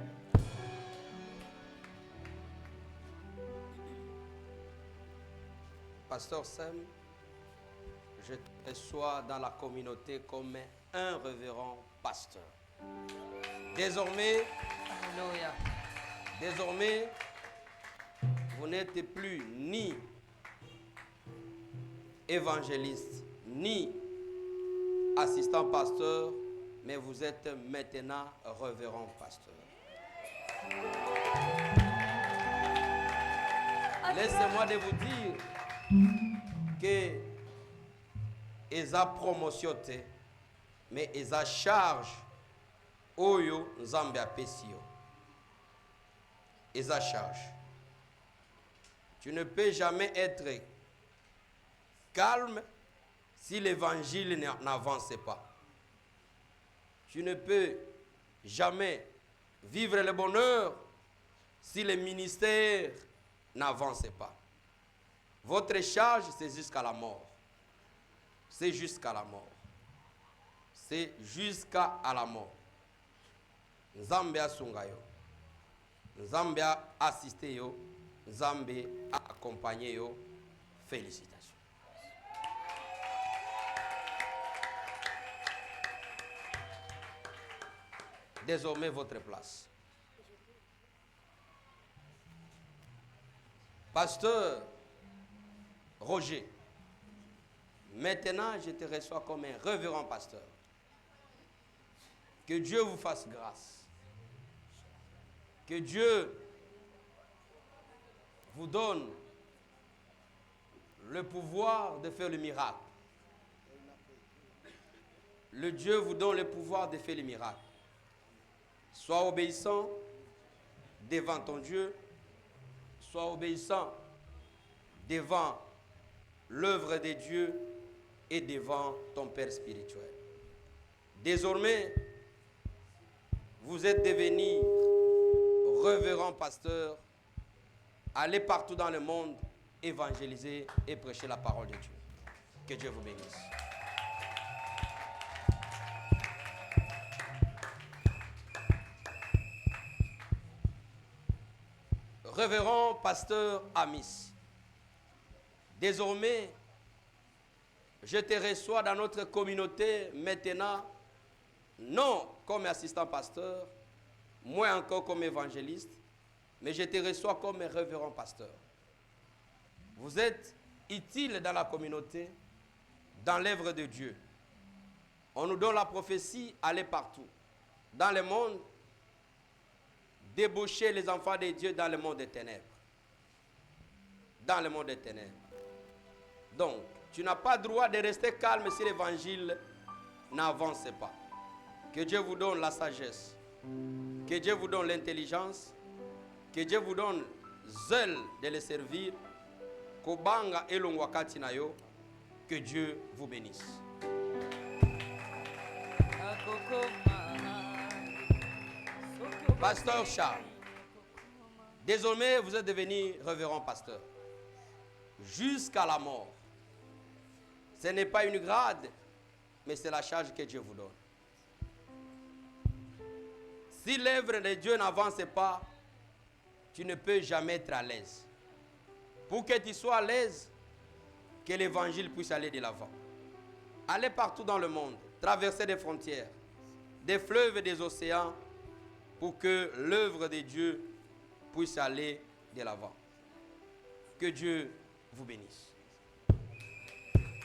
C: Pasteur Sem, je te reçois dans la communauté comme un révérend pasteur. Désormais,
G: Alléluia.
C: désormais, vous n'êtes plus ni évangéliste, ni assistant pasteur, mais vous êtes maintenant révérend pasteur. Laissez-moi de vous dire que eza promotionné, mais eza charge oyo nzambe apesi yo. Eza charge. Tu ne peux jamais être calme si l'évangile n'avance pas. Tu ne peux jamais vivre le bonheur si le ministère n'avance pas. Votre charge, c'est jusqu'à la mort. C'est jusqu'à la mort. C'est jusqu'à la mort. Nzambe asunga yo. Nzambe a assisté yo. Nzambe a accompagné yo. Félicitations. Désormais, votre place. Pasteur Roger, maintenant je te reçois comme un révérend pasteur. Que Dieu vous fasse grâce. Que Dieu vous donne le pouvoir de faire le miracle. Le Dieu vous donne le pouvoir de faire le miracle. Sois obéissant devant ton Dieu. Sois obéissant devant l'œuvre de Dieu et devant ton Père spirituel. Désormais, vous êtes devenu révérend pasteur. Allez partout dans le monde, évangéliser et prêcher la parole de Dieu. Que Dieu vous bénisse. Révérend pasteur Amis, désormais, je te reçois dans notre communauté maintenant, non comme assistant pasteur, moi encore comme évangéliste, mais je te reçois comme révérend pasteur. Vous êtes utile dans la communauté, dans l'œuvre de Dieu. On nous donne la prophétie, allez partout. Dans le monde, débaucher les enfants de Dieu dans le monde des ténèbres. Dans le monde des ténèbres. Donc, tu n'as pas droit de rester calme si l'évangile n'avance pas. Que Dieu vous donne la sagesse. Que Dieu vous donne l'intelligence. Que Dieu vous donne zèle de le servir. Kobanga elongwakati na yo. Que Dieu vous bénisse. Pasteur Charles, désormais vous êtes devenu révérend pasteur. Jusqu'à la mort, Ce n'est pas une grade, mais c'est la charge que Dieu vous donne. Si l'œuvre de Dieu n'avance pas, tu ne peux jamais être à l'aise. Pour que tu sois à l'aise, que l'évangile puisse aller de l'avant. Allez partout dans le monde, traverser des frontières, des fleuves et des océans, pour que l'œuvre de Dieu puisse aller de l'avant. Que Dieu vous bénisse.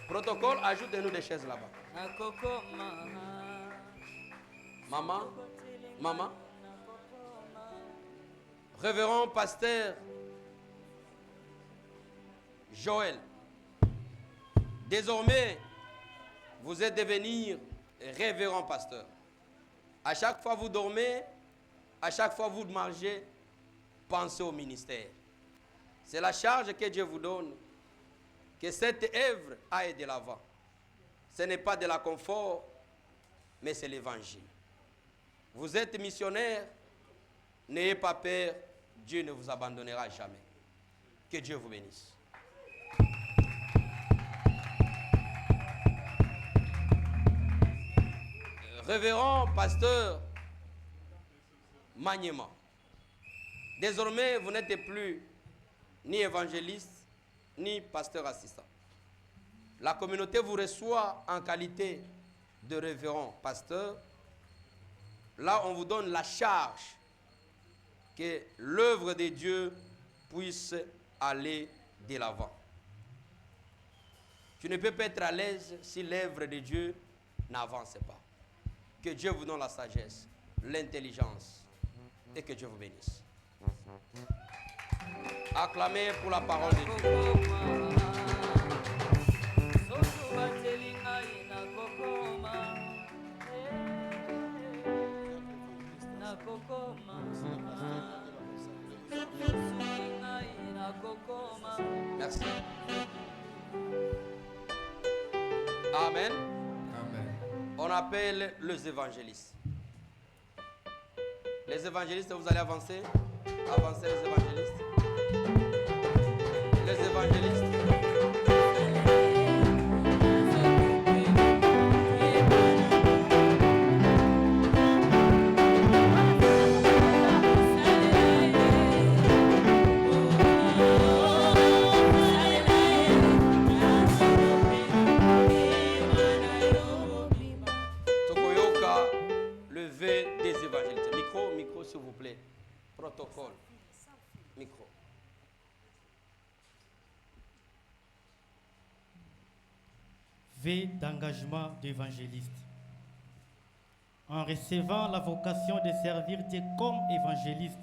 C: Protocole, ajoutez-nous des chaises là-bas. Maman, maman. Révérend pasteur Joël. Désormais, vous êtes devenu révérend pasteur. À chaque fois que vous dormez, à chaque fois que vous mangez, pensez au ministère. C'est la charge que Dieu vous donne, que cette œuvre aille de l'avant. Ce n'est pas de la confort, mais c'est l'évangile. Vous êtes missionnaire, n'ayez pas peur, Dieu ne vous abandonnera jamais. Que Dieu vous bénisse. Révérend pasteur Maniema. Désormais, vous n'êtes plus ni évangéliste, ni pasteur assistant. La communauté vous reçoit en qualité de révérend pasteur. Là, on vous donne la charge que l'œuvre de Dieu puisse aller de l'avant. Tu ne peux pas être à l'aise si l'œuvre de Dieu n'avance pas. Que Dieu vous donne la sagesse, l'intelligence et que Dieu vous bénisse. Acclamez pour la parole de Dieu. Merci. Amen. On appelle les évangélistes. Les évangélistes, vous allez avancer. Avancez les évangélistes. Les évangélistes. Micro, s'il vous plaît. Protocole. Micro.
G: V d'engagement d'évangéliste. En recevant la vocation de servir Dieu comme évangéliste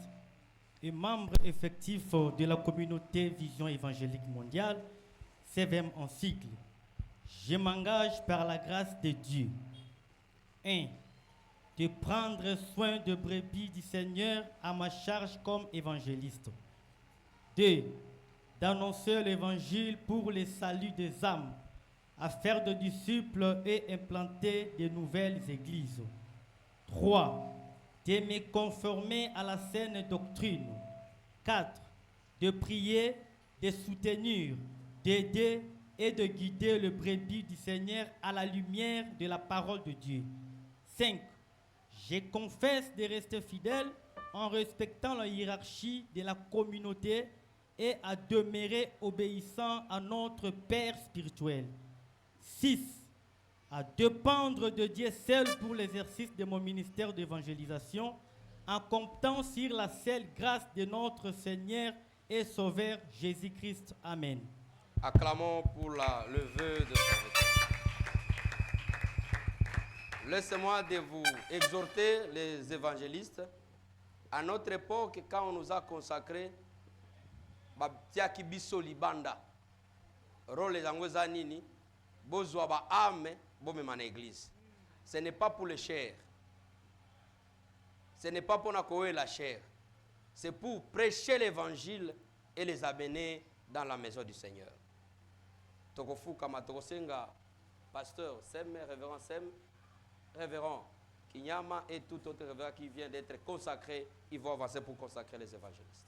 G: et membre effectif de la communauté Vision évangélique mondiale, CVM en cycle, je m'engage par la grâce de Dieu. 1. De prendre soin de brebis du Seigneur à ma charge comme évangéliste. 2. D'annoncer l'évangile pour le salut des âmes, à faire de disciples et implanter de nouvelles églises. 3. De me conformer à la saine doctrine. 4. De prier, de soutenir, d'aider et de guider le brebis du Seigneur à la lumière de la parole de Dieu. 5. Je confesse de rester fidèle en respectant la hiérarchie de la communauté et à demeurer obéissant à notre Père spirituel. 6. À dépendre de Dieu seul pour l'exercice de mon ministère d'évangélisation, en comptant sur la seule grâce de notre Seigneur et Sauveur Jésus-Christ. Amen.
C: Acclamons pour le vœu de serviteur. Laissez-moi de vous exhorter, les évangélistes. À notre époque, quand on nous a consacrés, Tiakibiso Libanda, rôle les Angozanini, Bozouaba Ame, Bomemana Église. Ce n'est pas pour les chairs. Ce n'est pas pour nakoé la chair. C'est pour prêcher l'évangile et les amener dans la maison du Seigneur. Tokofu Kamatokosenga, pasteur Sem, révérend Sem, révérend Kinyama et tout autre révérend qui vient d'être consacré, ils vont avancer pour consacrer les évangélistes.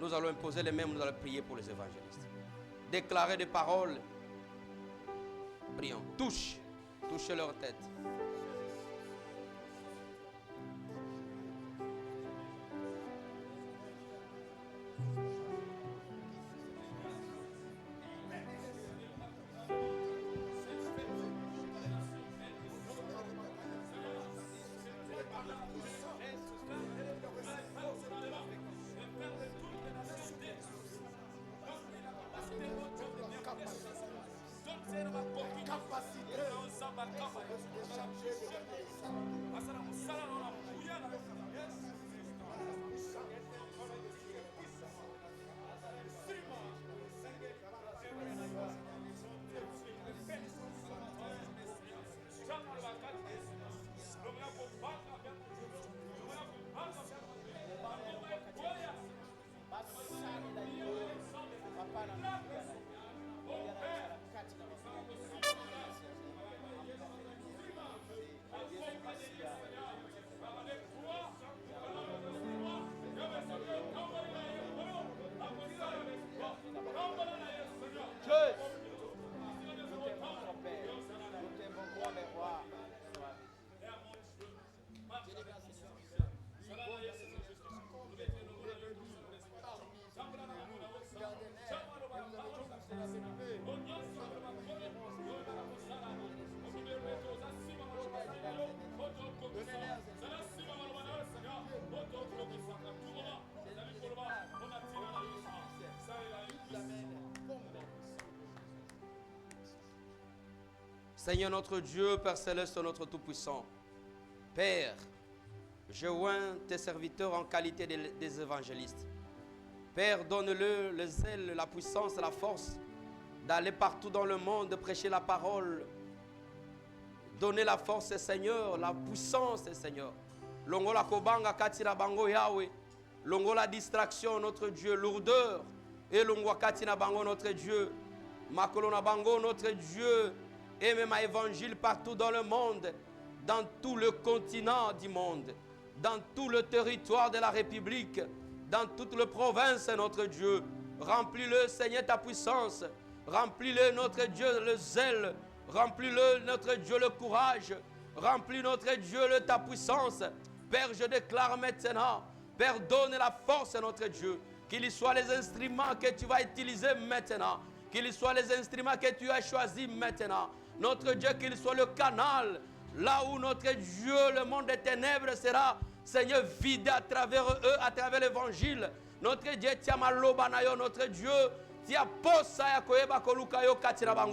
C: Nous allons imposer les mains, nous allons prier pour les évangélistes. Déclarer des paroles. Prions. Touchez leur tête. Seigneur notre Dieu, Père Céleste, notre Tout-Puissant, Père, je oins tes serviteurs en qualité des évangélistes. Père, donne-le le zèle, la puissance, la force d'aller partout dans le monde, de prêcher la parole. Donnez la force, Seigneur, la puissance, Seigneur. Longola kobanga katira bango Yahweh. Longola distraction, notre Dieu, lourdeur. Et longwa katina bango, notre Dieu. Makolona bango, notre Dieu. Et même à évangile partout dans le monde, dans tout le continent du monde, dans tout le territoire de la République, dans toute la province, notre Dieu. Remplis-le, Seigneur, ta puissance. Remplis-le, notre Dieu, le zèle. Remplis-le, notre Dieu, le courage. Remplis, notre Dieu, ta puissance. Père, je déclare maintenant, Père, donne la force à notre Dieu. Qu'ils soient les instruments que tu vas utiliser maintenant. Qu'ils soient les instruments que tu as choisis maintenant. Notre Dieu, qu'il soit le canal, là où notre Dieu, le monde des ténèbres sera, Seigneur, vidé à travers eux, à travers l'évangile. Notre Dieu, notre Dieu,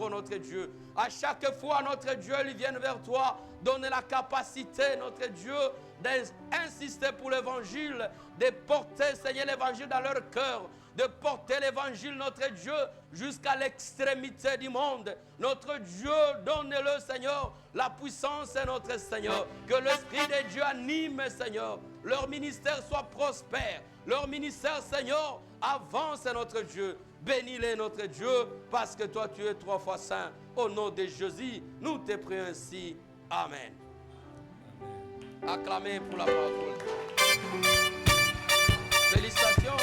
C: notre Dieu. À chaque fois, notre Dieu, ils viennent vers toi, donne la capacité, notre Dieu, d'insister pour l'évangile, de porter, Seigneur, l'évangile dans leur cœur, de porter l'évangile, notre Dieu, jusqu'à l'extrémité du monde. Notre Dieu, donne-le, Seigneur, la puissance, notre Seigneur. Que l'Esprit de Dieu anime, Seigneur. Leur ministère soit prospère. Leur ministère, Seigneur, avance, notre Dieu. Bénis-les, notre Dieu, parce que toi, tu es 3 fois saint. Au nom de Jésus, nous te prions ainsi. Amen. Acclamez pour la parole. Félicitations.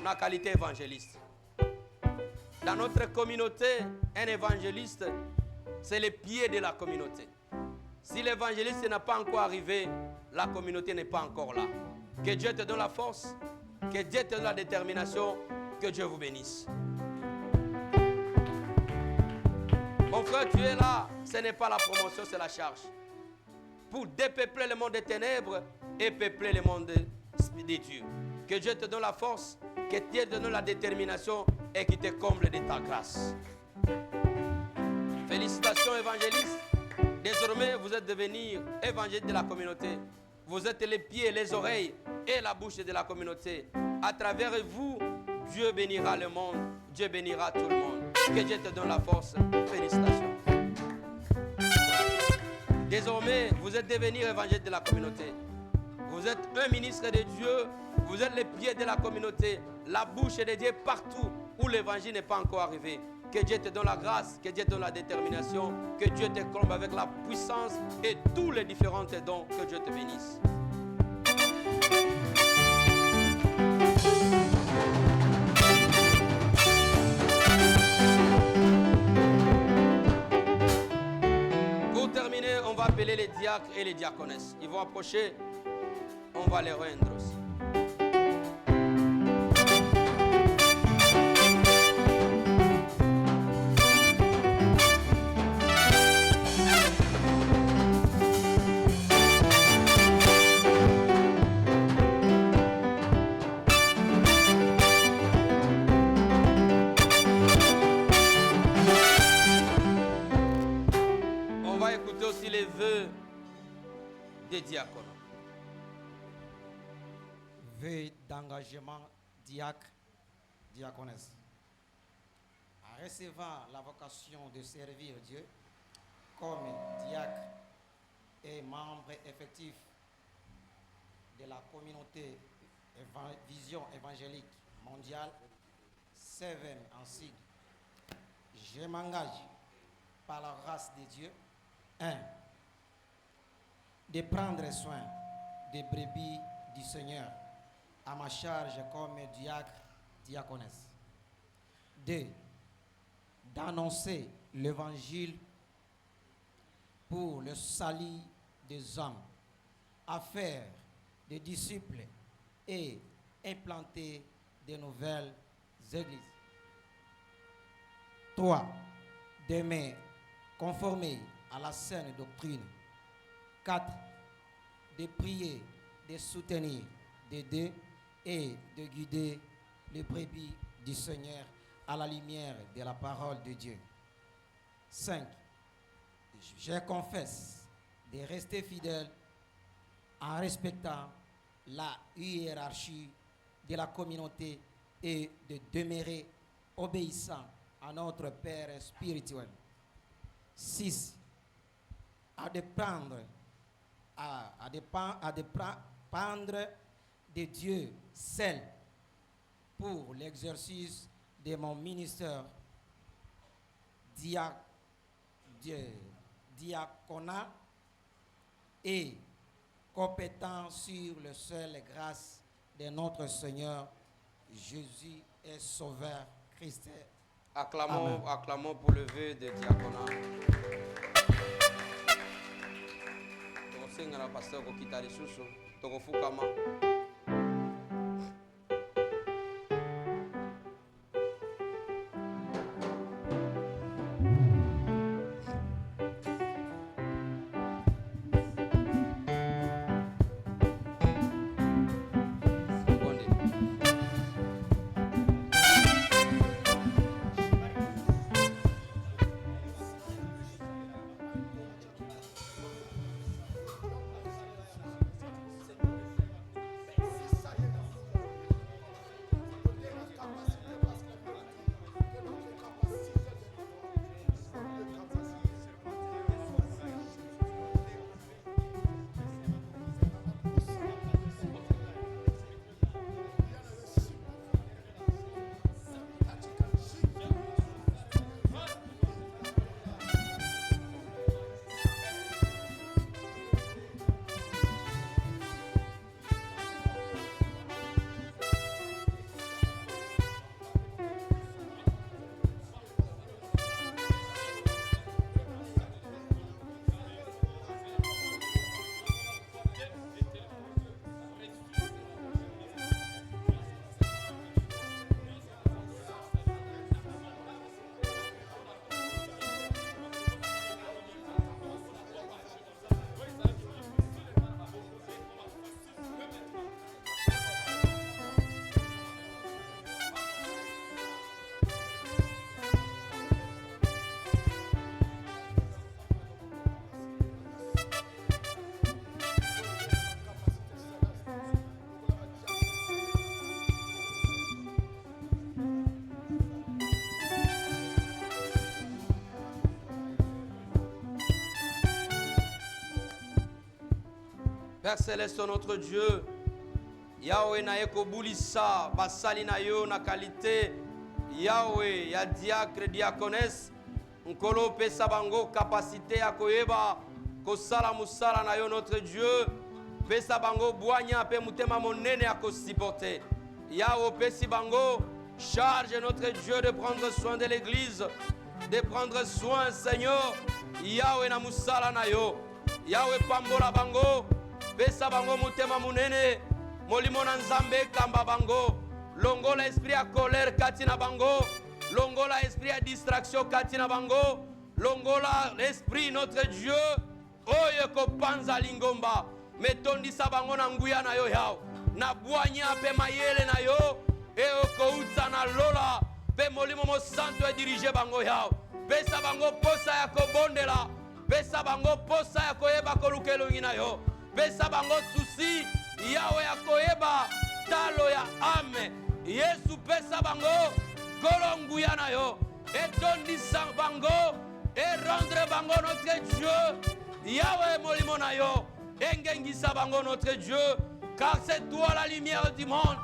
C: La qualité évangéliste. Dans notre communauté, un évangéliste, c'est le pied de la communauté. Si l'évangéliste n'a pas encore arrivé, la communauté n'est pas encore là. Que Dieu te donne la force, que Dieu te donne la détermination, que Dieu vous bénisse. Mon frère, tu es là, ce n'est pas la promotion, c'est la charge. Pour dépeupler le monde des ténèbres et peupler le monde des dieux. Que Dieu te donne la force, que Dieu te donne la détermination et qu'il te comble de ta grâce. Félicitations évangélistes. Désormais, vous êtes devenus évangélistes de la communauté. Vous êtes les pieds, les oreilles et la bouche de la communauté. À travers vous, Dieu bénira le monde. Dieu bénira tout le monde. Que Dieu te donne la force. Félicitations. Désormais, vous êtes devenus évangélistes de la communauté. Vous êtes un ministre de Dieu. Vous êtes les pieds de la communauté, la bouche de Dieu partout où l'évangile n'est pas encore arrivé. Que Dieu te donne la grâce, que Dieu te donne la détermination, que Dieu te comble avec la puissance et tous les différents dons. Que Dieu te bénisse. diacres et les diaconesses. Ils vont approcher, on va les rendre aussi. Les vœux des diacones.
E: Vœux d'engagement diacre, diaconesse. En recevant la vocation de servir Dieu comme diacre et membre effectif de la communauté Vision évangélique mondiale, 7 en sigle, je m'engage par la grâce de Dieu 1. De prendre soin des brebis du Seigneur à ma charge comme diacre, diaconesse. 2. D'annoncer l'évangile pour le salut des hommes, à faire des disciples et implanter de nouvelles églises. 3. De me conformer à la saine doctrine. 4. De prier, de soutenir, d'aider et de guider les brebis du Seigneur à la lumière de la parole de Dieu. 5. Je confesse de rester fidèle en respectant la hiérarchie de la communauté et de demeurer obéissant à notre Père spirituel. 6. À dépendre de Dieu seul pour l'exercice de mon ministère diaconat et compétent sur le seul grâce de notre Seigneur Jésus et Sauveur Christ.
C: Acclamons, acclamons pour le vœu de diaconat. Ngana pasteur ko kitali susu toko fukama. Père Céleste, notre Dieu, Yahweh na eko bulisa basali na yo na qualité Yahweh ya diacre diaconesse nkolo pesa bango capacité ya koyeba kosala musala na yo notre Dieu pesa bango bwanya pe mutema monene ya kosiporter Yahweh pesi bango charge notre Dieu de prendre soin de l'église de prendre soin Seigneur Yahweh na musala na yo yawe pambola bango pesa bango motema munene molimo na nzambe kamba bango longola esprit ya colère kati na bango longola esprit ya distraction kati na bango longola l'esprit notre Dieu oyo kopanza lingomba metondisa bango na nguya na yo yao na bwanya pe mayele na yo e okouta na lola pe molimo mo santo e dirige bango yao pesa bango posa ya kobondela pesa bango posa ya koyeba kolukelongi na yo pesa bango susi yawe ya koyeba talo ya ame Yesu pesa bango kolonguya na yo etondisa bango et rendre bango notre Dieu Yahweh molimo na yo engengisa bango notre Dieu car c'est toi la lumière du monde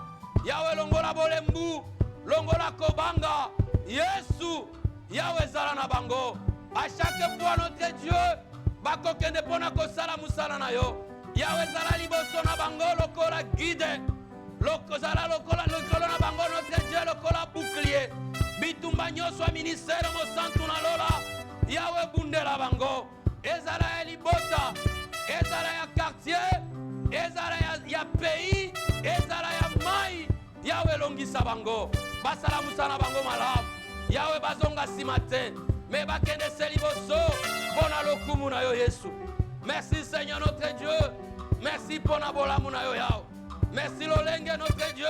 C: Yahweh longola bolembu longola kobanga Yesu Yahweh zala na bango à chaque fois notre Dieu bakokende pona kosala musala na yo Yahweh zala liboso na bango lokola guide lokozala lokola na bango notre Dieu lokola bouclier bitumba nyonso ya ministère mo santu na lola Yahweh bundela bango ezala ya libota ezala ya quartier ezala ya pays ezala ya mai Yahweh longisa bango basala musana bango malamu Yahweh bazonga nsima te me bakende se liboso mpona lokumu na yo Yesu merci Seigneur notre Dieu merci mpona bolamu na yo Yahweh merci lolenge notre Dieu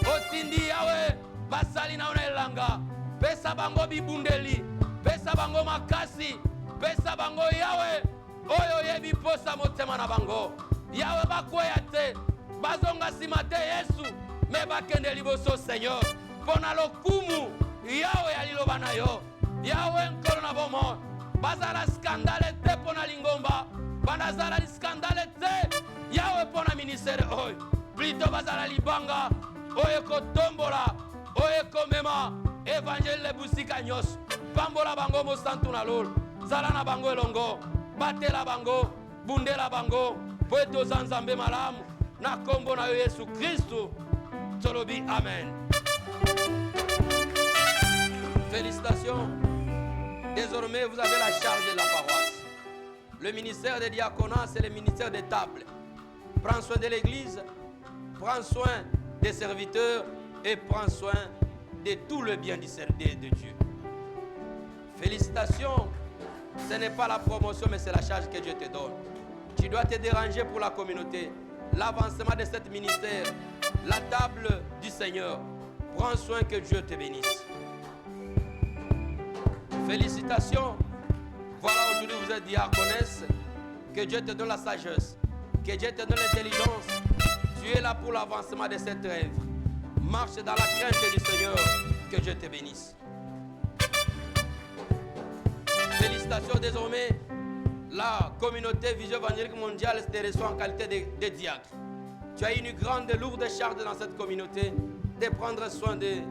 C: otindi Yahweh basali na yo na elanga pesa bango bibundeli pesa bango makasi pesa bango Yahweh oyo yebi posa motema na bango Yahweh bakweya te bazonga nsima te Yesu me bakende liboso Seigneur mpona lokumu Yahweh ya liloba na yo Yahweh nkolo na bomo bazala skandale te mpona lingomba banazala skandale te Yahweh mpona ministère oyo plutôt bazala libanga oyo kotombola oyo komema évangile busika nyonso pambola bango mosantu na lolo zala na bango elongo batela bango bundela bango po ete oza nzambe malamu na kombo na yo Yesu Kristu tolobi amen. Félicitations. Désormais vous avez la charge de la paroisse. Le ministère des diaconats c'est le ministère des tables. Prends soin de l'église, prends soin des serviteurs et prends soin de tout le bien de Dieu. Félicitations, ce n'est pas la promotion mais c'est la charge que Dieu te donne. Tu dois te déranger pour la communauté, l'avancement de cet ministère, la table du Seigneur. Prends soin que Dieu te bénisse. Félicitations, voilà aujourd'hui vous êtes diaconesse, que Dieu te donne la sagesse, que Dieu te donne l'intelligence. Tu es là pour l'avancement de cette œuvre. Marche dans la crainte du Seigneur, que Dieu te bénisse. Félicitations désormais, la communauté Vision Évangélique Mondiale te reçoit en qualité de diacre. Tu as une grande et lourde charge dans cette communauté de prendre soin de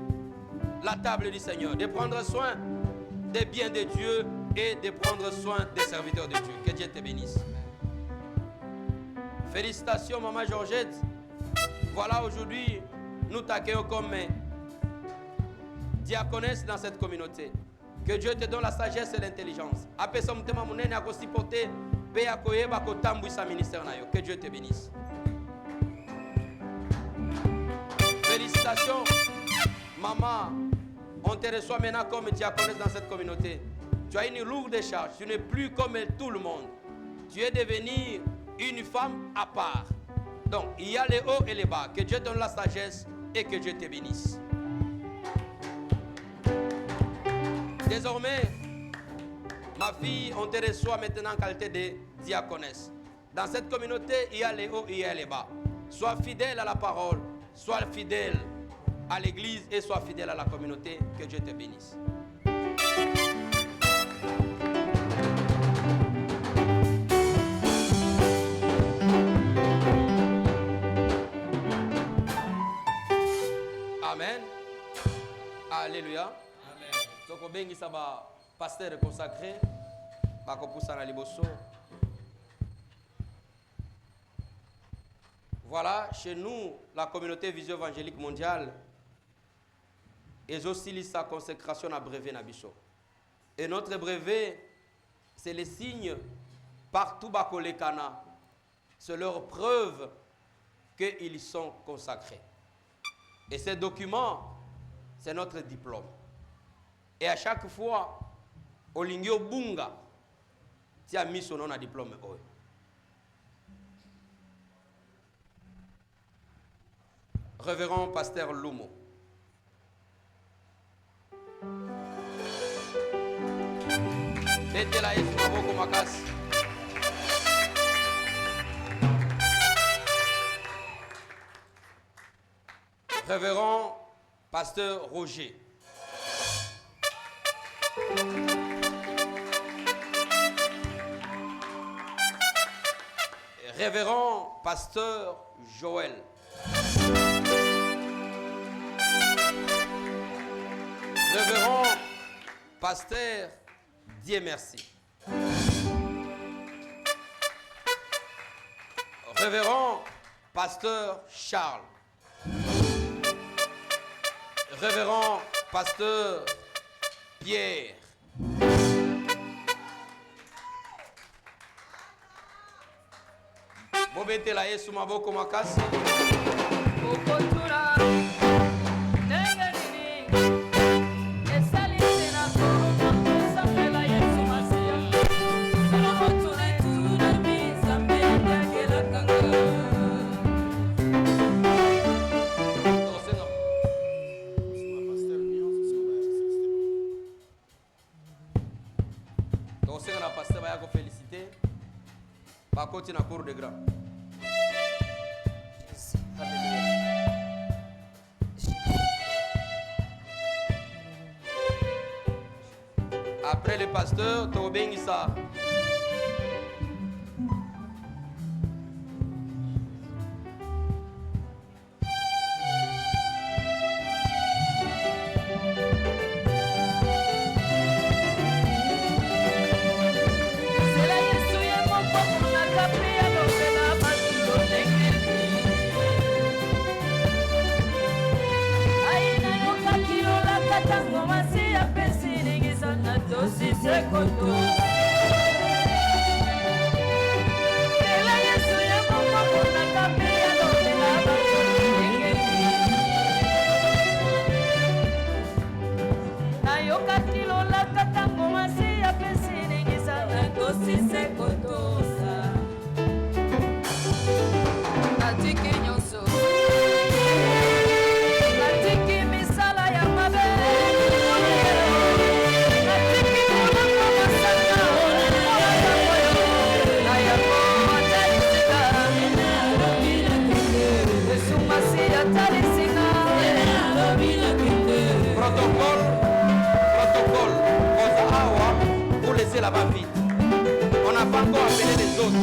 C: la table du Seigneur, de prendre soin des biens de Dieu et de prendre soin des serviteurs de Dieu. Que Dieu te bénisse. Félicitations Maman Georgette. Voilà aujourd'hui, nous t'accueillons comme diaconesse dans cette communauté. Que Dieu te donne la sagesse et l'intelligence. Que Dieu te bénisse. Félicitations, maman. On te reçoit maintenant comme diaconesse dans cette communauté. Tu as une lourde charge. Tu n'es plus comme tout le monde. Tu es devenue une femme à part. Donc, il y a les hauts et les bas. Que Dieu te donne la sagesse et que Dieu te bénisse. Désormais, ma fille, on te reçoit maintenant en qualité de diaconesse. Dans cette communauté, il y a les hauts et il y a les bas. Sois fidèle à la parole, sois fidèle à l'église et sois fidèle à la communauté. Que Dieu te bénisse. Amen. Alléluia. Donc, bengi saba pasteur consacré, bakopusa na liboso. Voilà, chez nous, la communauté Vision Évangélique Mondiale, ils oscillent sa consécration à brevet Nabiso. Et notre brevet, c'est le signe partout bakolekana, c'est leur preuve qu'ils sont consacrés. Et ces documents, c'est notre diplôme. Et à chaque fois, au lingio bunga, tu as mis son nom à diplôme. Révérend Pasteur Lumo. Betela Yesu maboko makasi. Révérend Pasteur Roger. Révérend Pasteur Joël. Révérend Pasteur Dieu merci. Révérend Pasteur Charles. Révérend Pasteur Pierre. Bobete la Yesu maboko makasi.
H: Okotura nengenini esali tena koma sambela Yesu masia. Okotura tuna bizambe ndagela kanga.
C: Tosenga na pasteur ba yako féliciter. Ba koti na cour de grand. Après le pasteur, Tobengisa. Là-bas vite. On n'a pas encore appelé les autres.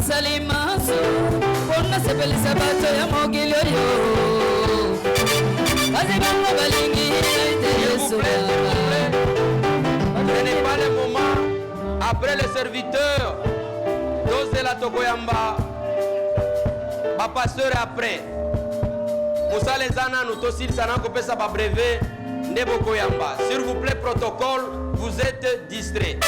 H: Salimaso, pona sepeli sabato ya mogili yo. Kazibango balingi
C: S'il vous plaît, ce n'est pas le moment. Après le serviteur, dose la Tokoyamba, ma pasteur après. Moussa les ana nous tosil sana kopesa ba brevet ndebo Koyamba. S'il vous plaît, protocole, vous êtes distrait.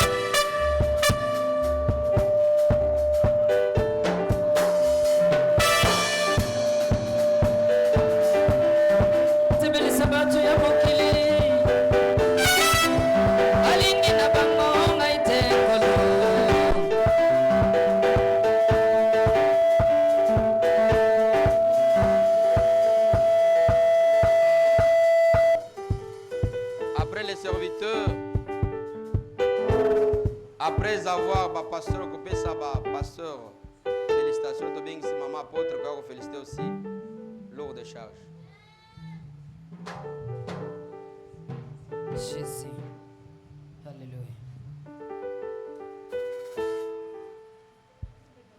C: Après les serviteurs, Après avoir pasteur coupé ça, pasteur, félicitations, tu bien c'est maman apôtre, qui va féliciter aussi, lourd de charge.
H: Jésus. Alléluia.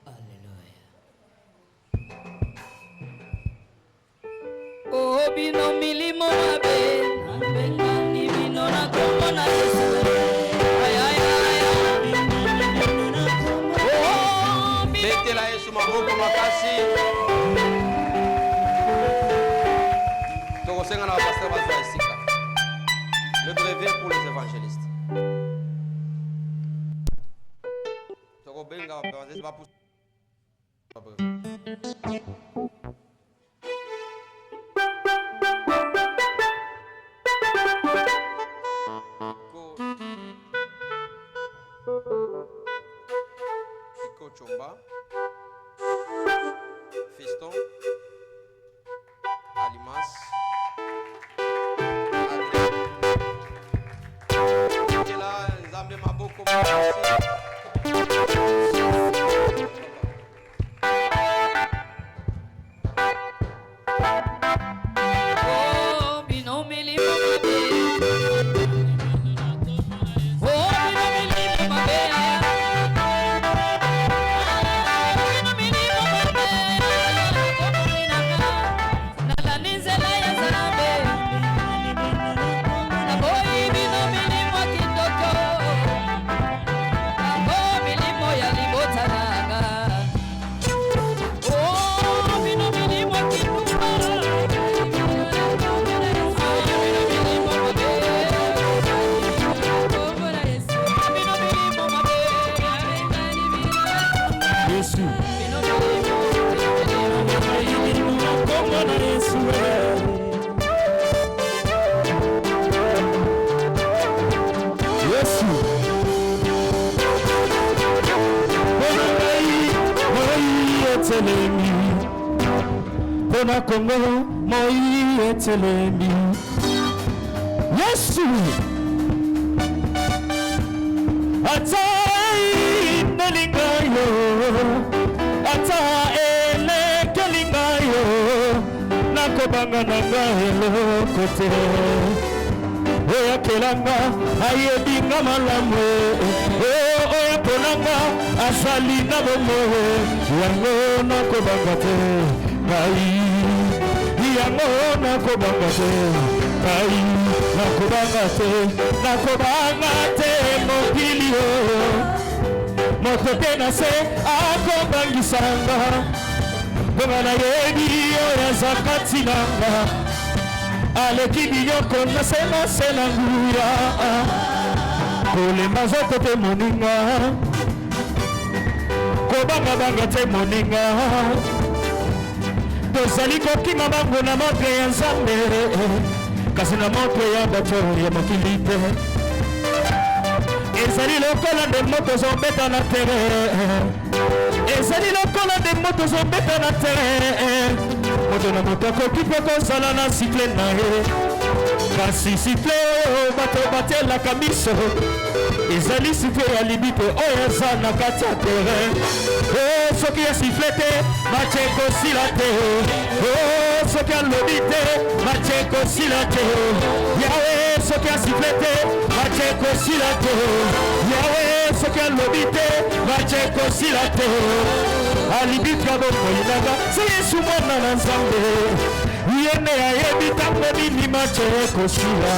H: Alléluia. Oh, bino milimo mabe, nambengani bino na kombo na Yesu. Ay, ay, ay, ay. Oh, bino.
C: Betela Yesu maboko makasi. Tokosenga na pasteur bazwa esika. Le brevet pour les évangélistes. Tokobenga ba évangéliste ba pour ba brevet. Iko Chomba, Fiston, Alimas, Adrien. Et là, Nzambe Maboko Makasi.
H: Oh, bino milimo mabe. Oh, bino milimo mabe. Bino milimo mabe. Nala nizela ya zambe. Aboyi bino milimo kitoko. Abo milimo ya libotananga. Oh, bino milimo kitumba.
I: Yesu. Kombo na Yesu. Yesu. Pona moi etelemi. Pona Kongo moi etelemi. Yesu. Atai nelingayo. Ata elekelingayo. Nakobanga nanga eloko te. Oya kelanga ayebinga malamu. Oya ponanga asali na bomo. Yango nakobanga te. Ngai. Yango nakobanga te. Ngai. Nakobanga te. Nakobanga te mokili o. Moko te na se akobangisanga. Bonga na yebi oya zakati nanga. Aleki binyoko na se na nguya. Kolemba zoko te moninga. Kobanga banga te moninga. Tozali kokima bango na moto ya Nzambe. Kasi na moto ya bato ya mokili te. Ezali lokola de moto zombeta na terre. Ezali lokola de moto zombeta na terre. Moto na moto akoki mpe kozala na siffle na ye. Kasi siffle bato batelaka miso. Ezali siffle ya libite oyo eza na kati ya terre. Soki ya siffle te match ekosila te. Soki alobi te match ekosila te. Yawe soki ya siffle te match ekosila te. Yawe soki alobi te match ekosila te. Alibika bomoi nanga se Yesu mwana na Nzambe. Yene ayebi ntango nini match ekosila.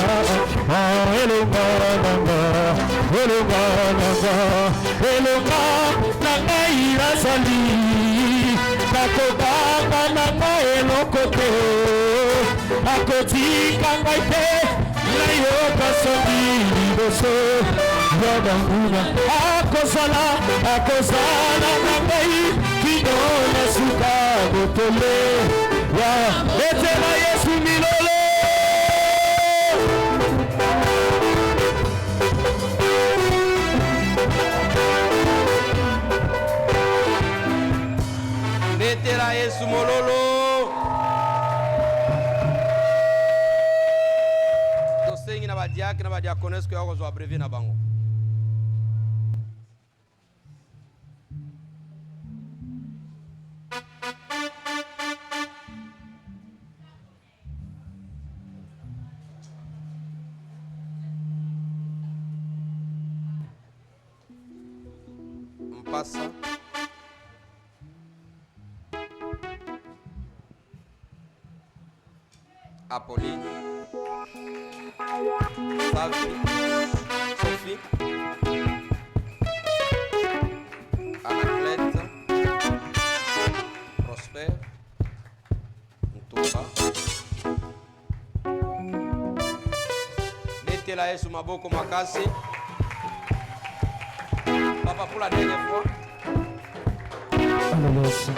I: Elonga nanga, elonga nanga, elonga nanga irazali. Nakobanga nanga eloko te. Akotika ngai te. Nayoka soki liboso ya banguna. Akozala na ngai kino na suka botole. Betela Yesu milolo.
C: Betela Yesu mololo. Tosengi na badiaki na badiakonesko ya kozwa brevet na bango. passe. Apolline. Sophie. Anaclette. Prosper. Ntoba. Netela Yesu maboko makasi. Papa pour la dernière fois.
I: Alléluia.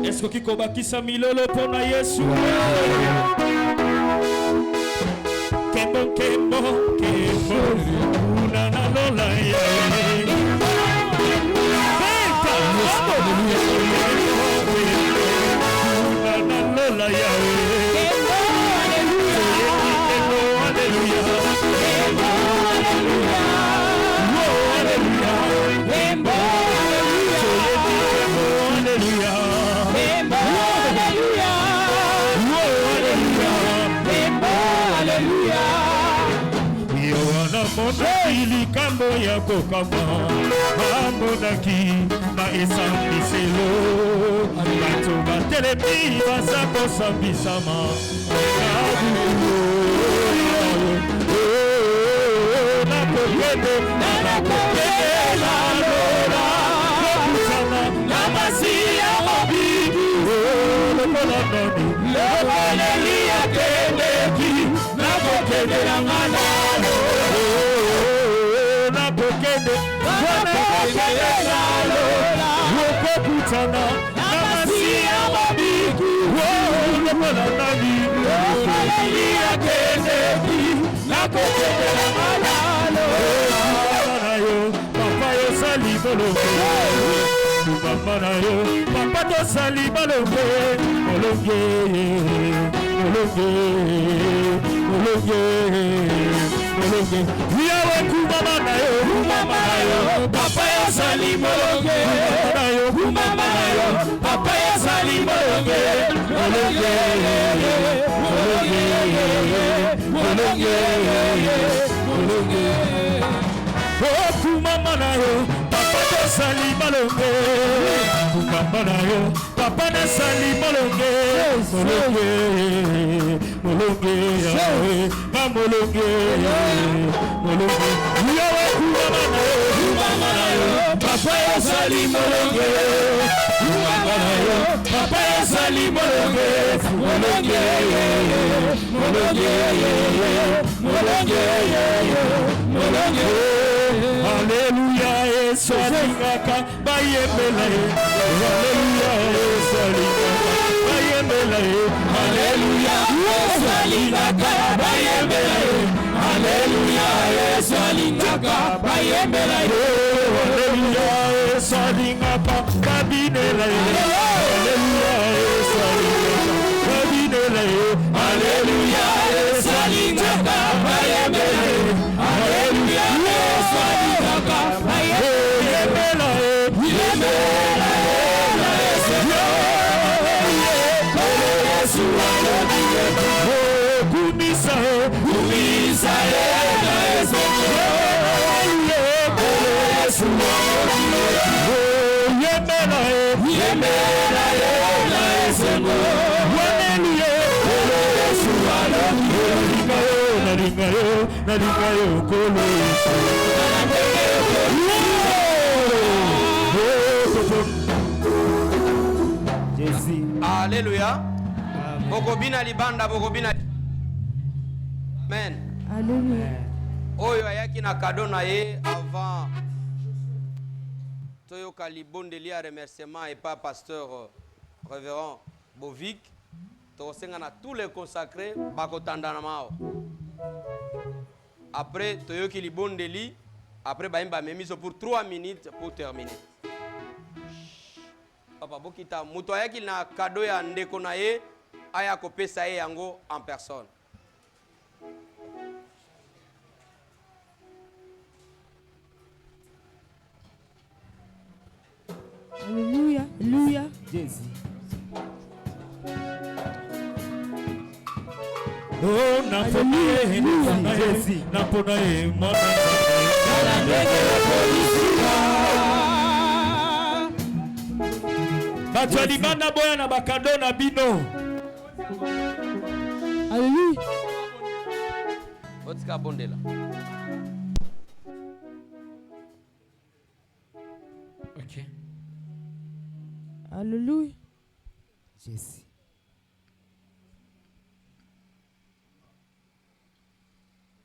I: Eskoki kobakisa milolo pona Yesu. Kembo kembo kembo unana lola ya. Beta unana lola ya. Ili kambo ya kokama amonaki na esambiselo bato batelemi baza kosambisama nakokende nakokendela lola kokutana na masi ya mobiki lokola noni lokoleli akendeki nakokendela nganalo nakokende wokokutana na masi ya mabiki lokola nani lokoleli akendeki nakokendela nganalo na yo papa yosali bolonge mama na yo papa tosali bolonge bolonge bolonge bolonge bolonge yawe kumama na yo papa yosali bolonge na yo kumama na yo papa yosali bolonge bolonge bolonge bolonge bolonge oh kumama na yo papa tosali bolonge kumama na yo papa nasali bolonge bolonge bolonge yawe mamolonge bolonge yawe kumama na yo papa yosali bolonge kumama na yo papa yosali bolonge bolonge bolonge bolonge bolonge Alléluia Yesu alingaka bayembela ye Alléluia Yesu alingaka bayembela ye Alléluia Yesu alingaka bayembela ye Alléluia Yesu alingaka bayembela ye Alléluia Yesu alingaka babinela ye Alléluia Yesu alingaka babinela ye Alléluia Yesu alingaka bayembela ye Alléluia Yesu alingaka bayembela ye yembela Yesu Yesu alingaka kumisa kumisa na Yesu Yesu yembela yembela na Yesu Hallelujah Yesu alingaka nalinga yo kolo Jésus
C: Alléluia. Bokobina libanda bokobina. Amen.
H: Alléluia.
C: Oyo ayaki na cadeau na ye avant toyoka libondeli à remerciement et pas pasteur révérend Bovic. Tosenga na tous les consacrés bakotanda na mao. Après toyoki libondeli après baimba memiso pour 3 minutes pour terminer. Papa bokita muto ayaki na cadeau ya ndeko na ye aya kopesa ye yango en personne.
H: Alléluia. Alléluia.
I: Jésus. Oh, napona Jésus, napona mwana bato ya libanda boya na bakado na bino.
H: Alléluia.
C: Otika bondela.
I: Ok.
H: Alléluia.
I: Jésus.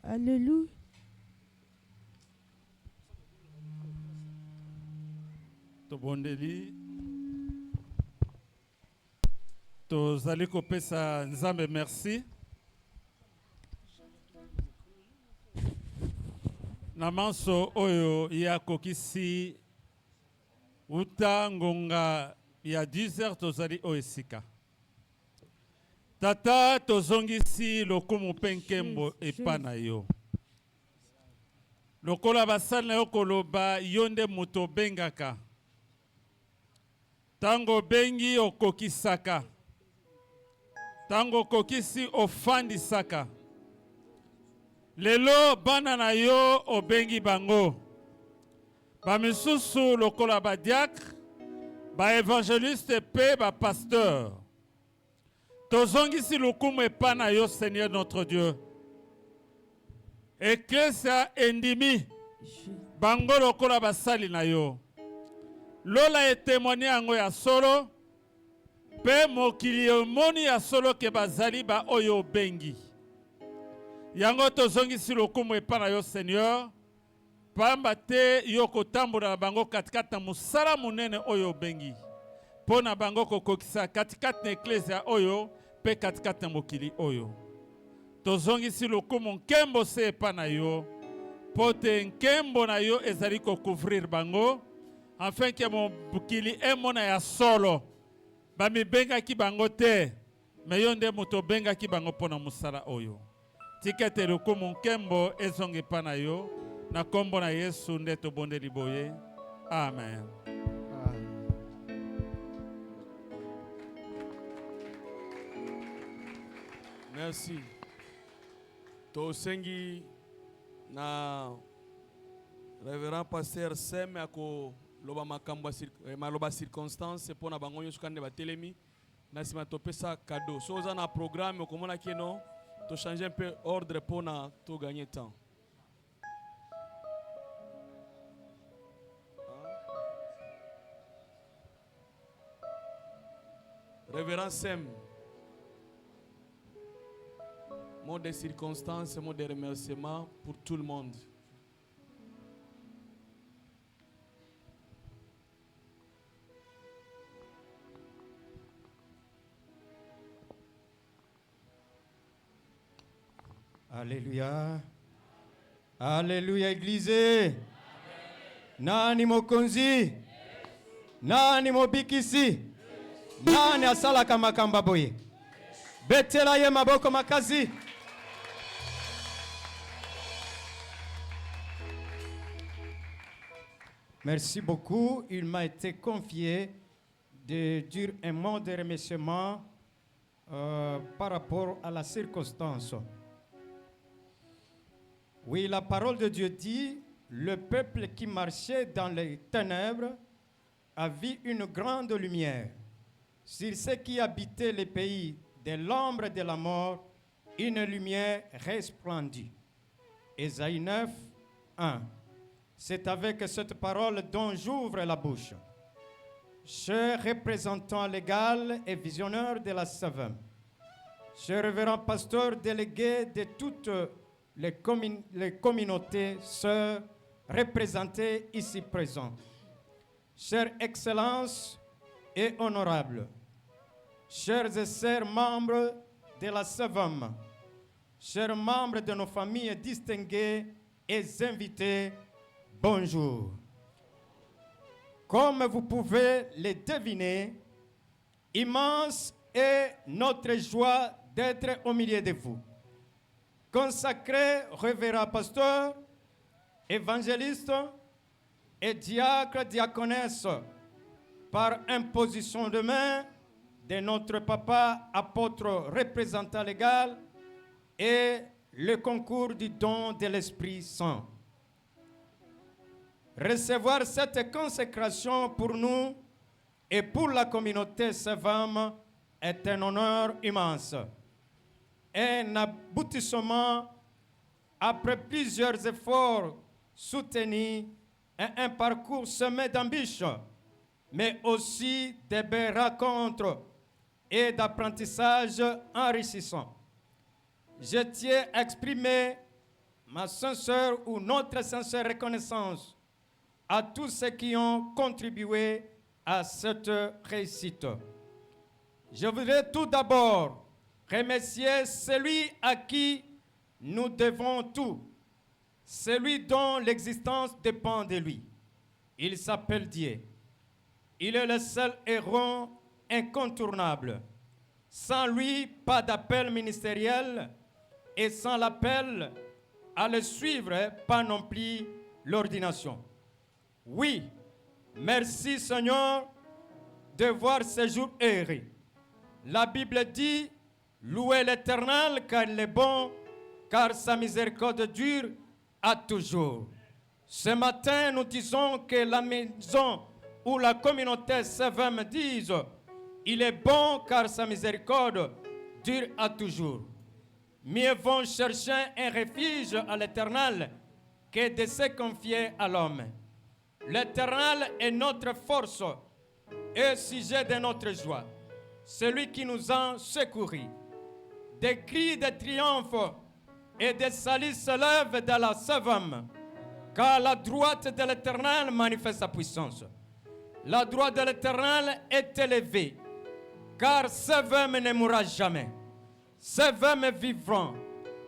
H: Alléluia.
J: Tobondeli tozali kopesa Nzambe merci na manso oyo ya kokisi uta ngonga ya 10h tozali oyo esika tata tozongisi lokumu mpe nkembo epa na yo lokola basali na yo koloba yo nde moto obengaka tango bengi okokisaka tango okokisi ofandisaka lelo bana na yo obengi bango bamisusu lokola badiacre baevangeliste mpe bapasteur tozongisi lokumu epa na yo Seigneur notre Dieu eklesia endimi bango lokola basali na yo lola etemoni yango ya solo mpe mokili emoni ya solo ke bazali ba oyo obengi yango tozongisi lokumu epa na yo Seigneur pamba te yo kotambola na bango katikati na mosala monene oyo obengi mpo na bango kokokisa katikati na eklesia oyo mpe katikati na mokili oyo tozongisi lokumu nkembo se epa na yo mpo te nkembo na yo ezali kokouvrir bango afin ke mokili emona ya solo bamibengaki bango te me yo nde moto obengaki bango mpo na mosala oyo tika ete lokumu nkembo ezonga epa na yo na kombo na Yesu nde tobondeli boye amen.
B: Merci. Tosengi na Révérend Pasteur Sem ako loba makambo maloba circonstance pona bango nyonso kande batelemi na sima topesa cadeau. So za na programme okomona keno to changer un peu ordre pona to gagner temps. Révérend Sem, mot de circonstance, mot de remerciement pour tout le monde.
E: Alléluia. Alléluia, Église. Nani mokonzi? Nani mobikisi? Nani asalaka makamba boye? Betela ye maboko makazi. Merci beaucoup. Il m'a été confié de dire un mot de remerciement par rapport à la circonstance. Oui, la parole de Dieu dit, le peuple qui marchait dans les ténèbres a vu une grande lumière. Sur ceux qui habitaient les pays de l'ombre de la mort, une lumière resplendit. Ésaïe 9, 1. C'est avec cette parole dont j'ouvre la bouche. Cher représentant légal et visionnaire de la SAVEM, cher révérend pasteur délégué de toutes les communautés sœurs représentées ici présentes, chères excellences et honorables, chers et sœurs membres de la SAVEM, chers membres de nos familles distinguées et invités, bonjour. Comme vous pouvez le deviner, immense est notre joie d'être au milieu de vous. Consacrés, révérend pasteur, évangéliste et diacre, diaconesse, par imposition de main de notre papa apôtre représentant légal et le concours du don de l'Esprit Saint. Recevoir cette consécration pour nous et pour la communauté SEVAM est un honneur immense. Un aboutissement après plusieurs efforts soutenus et un parcours semé d'ambition, mais aussi de belles rencontres et d'apprentissage enrichissants. Je tiens à exprimer ma sincère ou notre sincère reconnaissance à tous ceux qui ont contribué à cette réussite. Je voudrais tout d'abord remercier celui à qui nous devons tout, celui dont l'existence dépend de lui. Il s'appelle Dieu. Il est le seul héros incontournable. Sans lui, pas d'appel ministériel, et sans l'appel à le suivre, pas non plus l'ordination. Oui, merci Seigneur de voir ce jour heureux. La Bible dit, louez l'Éternel car il est bon, car sa miséricorde dure à toujours. Ce matin, nous disons que la maison ou la communauté SEVAM disent, il est bon car sa miséricorde dure à toujours. Mieux vaut chercher un refuge à l'Éternel que de se confier à l'homme. L'Éternel est notre force et sujet de notre joie, celui qui nous a secourus. Des cris de triomphe et des saluts se lèvent dans la SEVAM, car la droite de l'Éternel manifeste sa puissance. La droite de l'Éternel est élevée, car SEVAM ne mourra jamais. SEVAM vivra.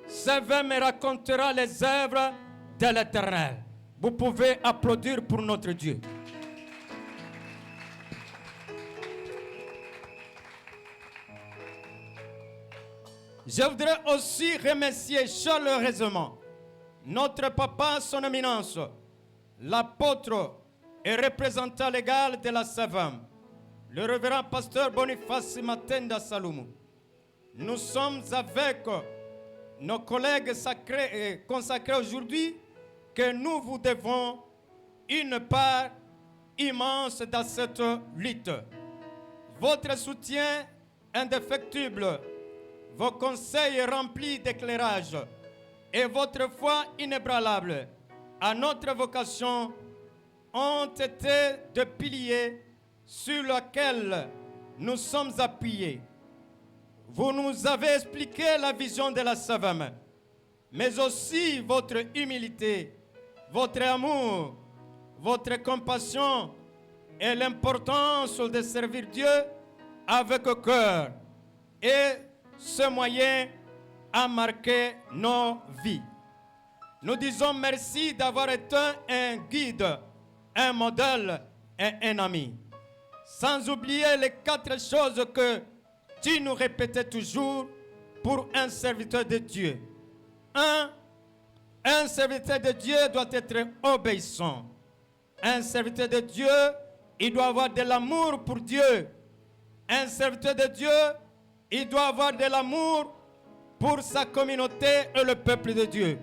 E: SEVAM racontera les œuvres de l'Éternel. Vous pouvez applaudir pour notre Dieu. Je voudrais aussi remercier chaleureusement notre papa, son éminence, l'apôtre et représentant légal de la SEVAM, le révérend pasteur Boniface Matenda Saloumou. Nous sommes avec nos collègues sacrés, consacrés aujourd'hui, que nous vous devons une part immense dans cette lutte. Votre soutien indéfectible, vos conseils remplis d'éclairage et votre foi inébranlable à notre vocation ont été de piliers sur lesquels nous sommes appuyés. Vous nous avez expliqué la vision de la SEVAM, mais aussi votre humilité, votre amour, votre compassion et l'importance de servir Dieu avec cœur. Et ce moyen a marqué nos vies. Nous disons merci d'avoir été un guide, un modèle et un ami. Sans oublier les 4 choses que tu nous répétais toujours pour un serviteur de Dieu. 1. Un serviteur de Dieu doit être obéissant. Un serviteur de Dieu, il doit avoir de l'amour pour Dieu. Un serviteur de Dieu, il doit avoir de l'amour pour sa communauté et le peuple de Dieu.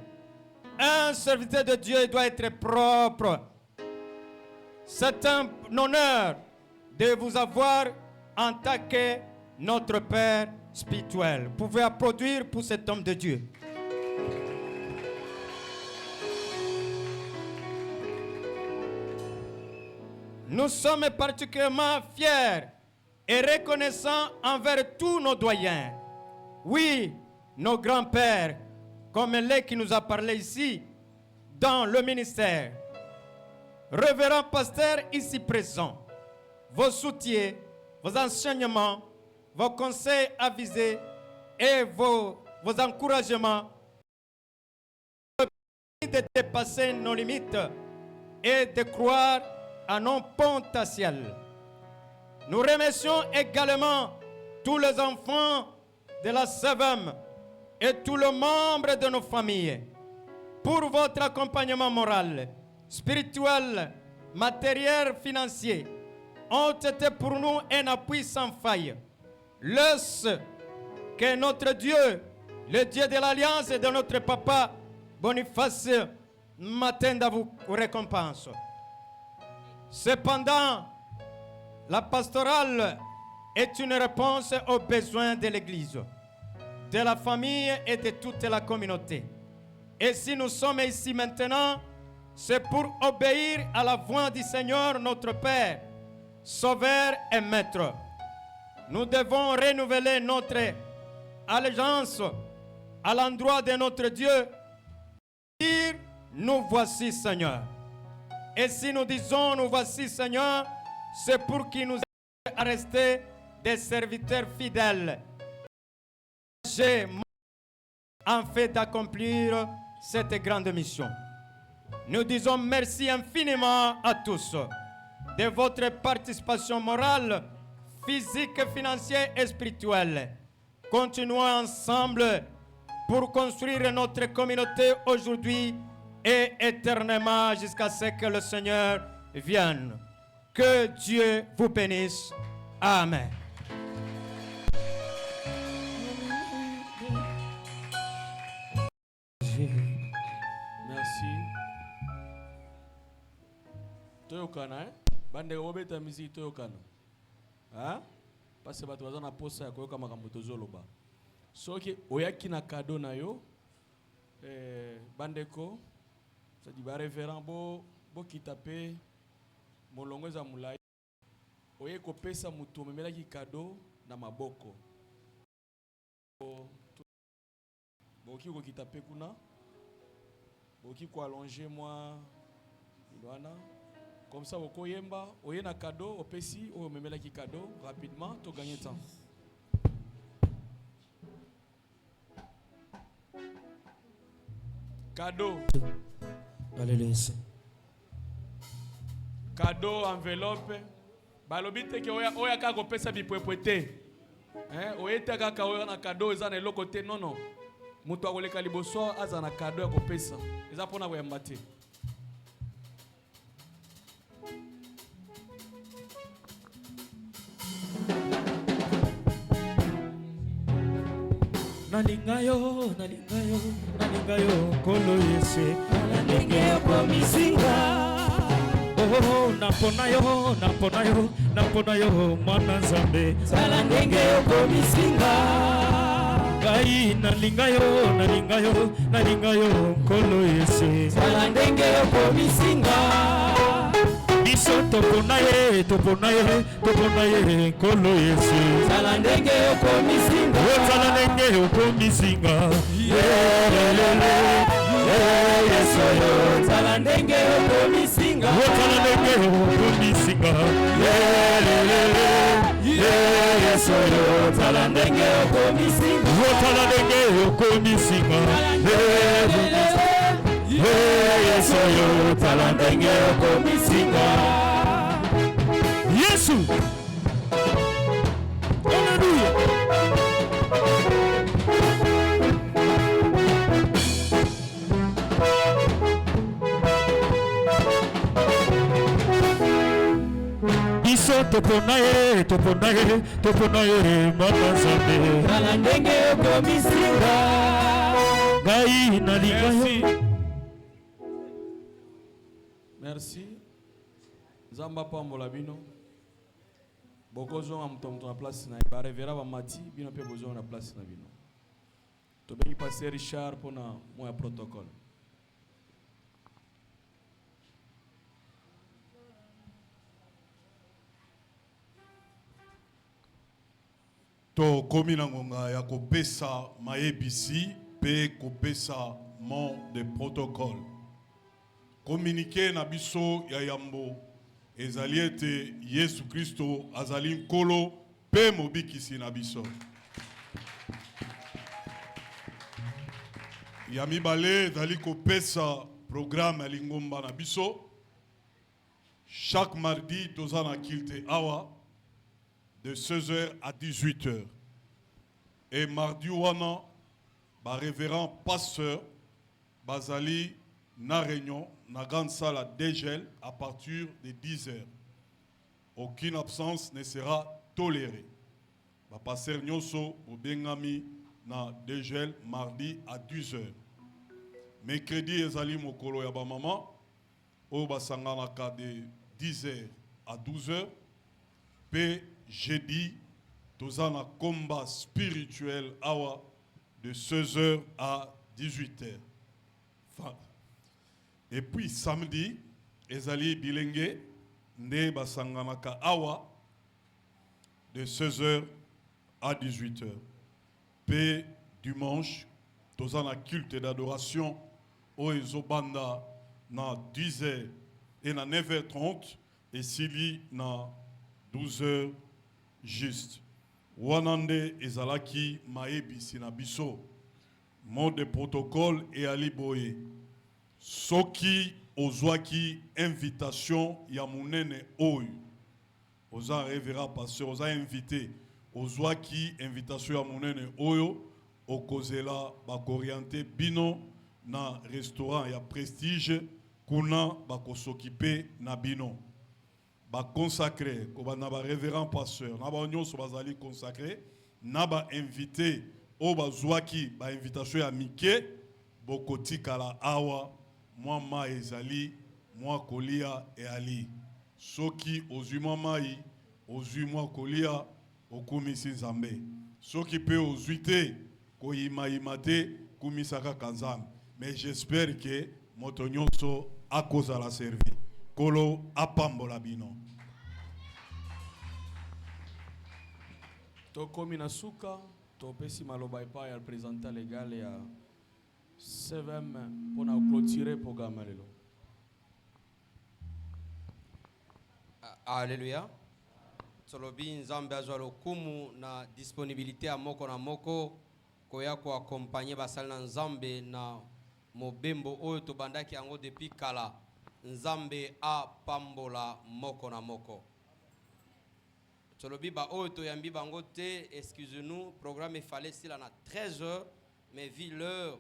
E: Un serviteur de Dieu doit être propre. C'est un honneur de vous avoir en tant que notre Père spirituel. Vous pouvez applaudir pour cet homme de Dieu. Nous sommes particulièrement fiers et reconnaissants envers tous nos doyens. Oui, nos grands-pères, comme les qui nous a parlé ici, dans le ministère. Révérend pasteur ici présent, vos soutiens, vos enseignements, vos conseils avisés et vos encouragements de dépasser nos limites et de croire à nos potentiels. Nous remercions également tous les enfants de la SEVAM et tous les membres de nos familles pour votre accompagnement moral, spirituel, matériel, financier ont été pour nous un appui sans faille. Laisse que notre Dieu, le Dieu de l'Alliance et de notre papa Boniface, m'attende à vous récompense. Cependant, la pastorale est une réponse aux besoins de l'Église, de la famille et de toute la communauté. Et si nous sommes ici maintenant, c'est pour obéir à la voix du Seigneur notre Père, Sauveur et Maître. Nous devons renouveler notre allégeance à l'endroit de notre Dieu. Dire, nous voici Seigneur. Et si nous disons nous voici Seigneur, c'est pour qu'il nous aide à rester des serviteurs fidèles, en fait d'accomplir cette grande mission. Nous disons merci infiniment à tous de votre participation morale, physique, financière et spirituelle. Continuons ensemble pour construire notre communauté aujourd'hui et éternellement jusqu'à ce que le Seigneur vienne. Que Dieu vous bénisse. Amen.
B: Merci. Toyokana, hein? Bande obeta musique toyokana. Hein? Parce que bato bazana posa ya koyoka makambo tozoloba. Soki oyaki na cadeau na yo, bandeko, ça dit ba révérend bo kitape molongo za mulai. Oye ko pesa mutu memelaki cadeau na maboko. Boki ko kitape kuna. Boki ko allonger moi Luana. Comme ça, au Koyemba, au Yena cadeau, au Pessi, au Memelaki cadeau, rapidement, tu gagnes temps. Cadeau.
I: Allez, laisse.
B: Cadeau, enveloppe. Balobite que oya kako pesa bipwepwete. Hein, oyeta kaka oya na cadeau eza na lokote non non. Mutu akoleka liboso aza na cadeau ya kopesa. Eza pona koyamba te.
I: Nalingayo, kolo yese, nalinge okomisinga. Oh, naponayo, mwana Nzambe, nalinge okomisinga. Gai nalingayo, kolo yese, nalinge okomisinga. Biso toponaye, kolo yese, nalinge okomisinga. Nalinge okomisinga. Yeso yo, nalinge okomisinga. Nalinge okomisinga. Yeso yo, nalinge okomisinga. Nalinge okomisinga. Yesu yo talandenge okomisinga. Yesu. Hallelujah. Biso toponaye mwana Nzambe. Talandenge okomisinga. Gai nalingayo.
B: Merci. Zamba pambola bino. Bokozo na muto na place na ba revera ba mati bino pe bozo na place na bino. To bengi passer Richard pour na moya protocole.
K: To komi na ngonga ya kopesa mayebisi pe kopesa mot de protocole. Communiquer na biso ya yambo ezali ete Yesu Kristo azali nkolo pe mobikisi na biso. Ya mibale ezali kopesa programme ya lingomba na biso. Chaque mardi toza na kilte awa de 16h à 18h. Et mardi wana ba révérend pasteur bazali na réunion na grande salle à Dégel à partir de 10h. Aucune absence ne sera tolérée. Va passer Nyoso au Bengami na dégel mardi à 10h. Mercredi ezali mokolo ya ba maman o basangana ka de 10h à 12h. Pe jeudi tozana combat spirituel awa de 16h à 18h. Enfin, et puis samedi ezali bilenge nde basangana ka awa de 16h à 18h. Pe dimanche, tozana culte d'adoration au Ezobanda na 10h et na 9h30 et Sili na 12h juste. Wanande ezalaki maebi sinabiso. Mode de protocole et ali boye. Soki ozwaki invitation ya munene oyo. Oza révérend pasteur, oza invité. Ozwaki invitation ya munene oyo okozela bakorienté bino na restaurant ya prestige kuna bakosokipe na bino consacré ko na ba révérend pasteur na ba nyonso bazali consacré na ba invité o bazwaki ba invitation ya mike bokotikala awa mwa ma ezali mwa kolia e ali soki ozwi mwa mai ozwi mwa kolia okumisi nzambe soki pe ozwi te koyimayima te kumisaka kanzambe. Mais j'espère que moto nyonso akozala servi kolo apambola bino.
B: Tokomi na suka topesi maloba epai ya representant légal ya CVM pour clôturer programme lelo.
C: Alléluia. Tolobi nzambe azwa lokumu na disponibilité ya moko na moko koya ko accompagner basali na nzambe na mobembo oyo tobandaki yango depuis kala. Nzambe a pambola moko na moko. Tolobi ba oyo toyambi bango te, excusez-nous, programme fallait sila na 13h, mais vu l'heure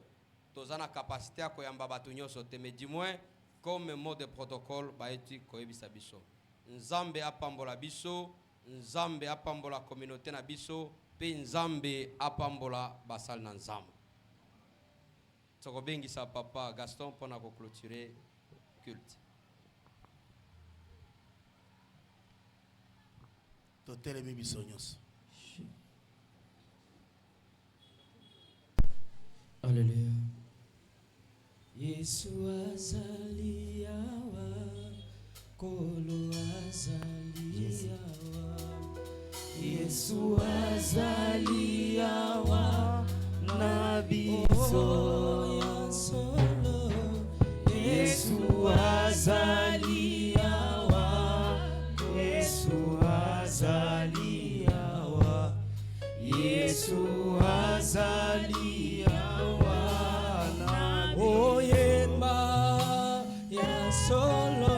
C: tozana capacité à koyamba batu nyonso te, mais du moins comme mot de protocole ba eti koyebisa biso. Nzambe a pambola biso, Nzambe a pambola communauté na biso, pe Nzambe a pambola basal na Nzambe. Toko bengi sa papa Gaston pour na clôturer culte.
A: Totelemi biso nyonso.
H: Alléluia. Yesu azali awa, kolo azali awa. Yesu azali awa, na biso ya solo. Yesu azali awa, Yesu azali awa, Yesu azali awa, na oyemba ya solo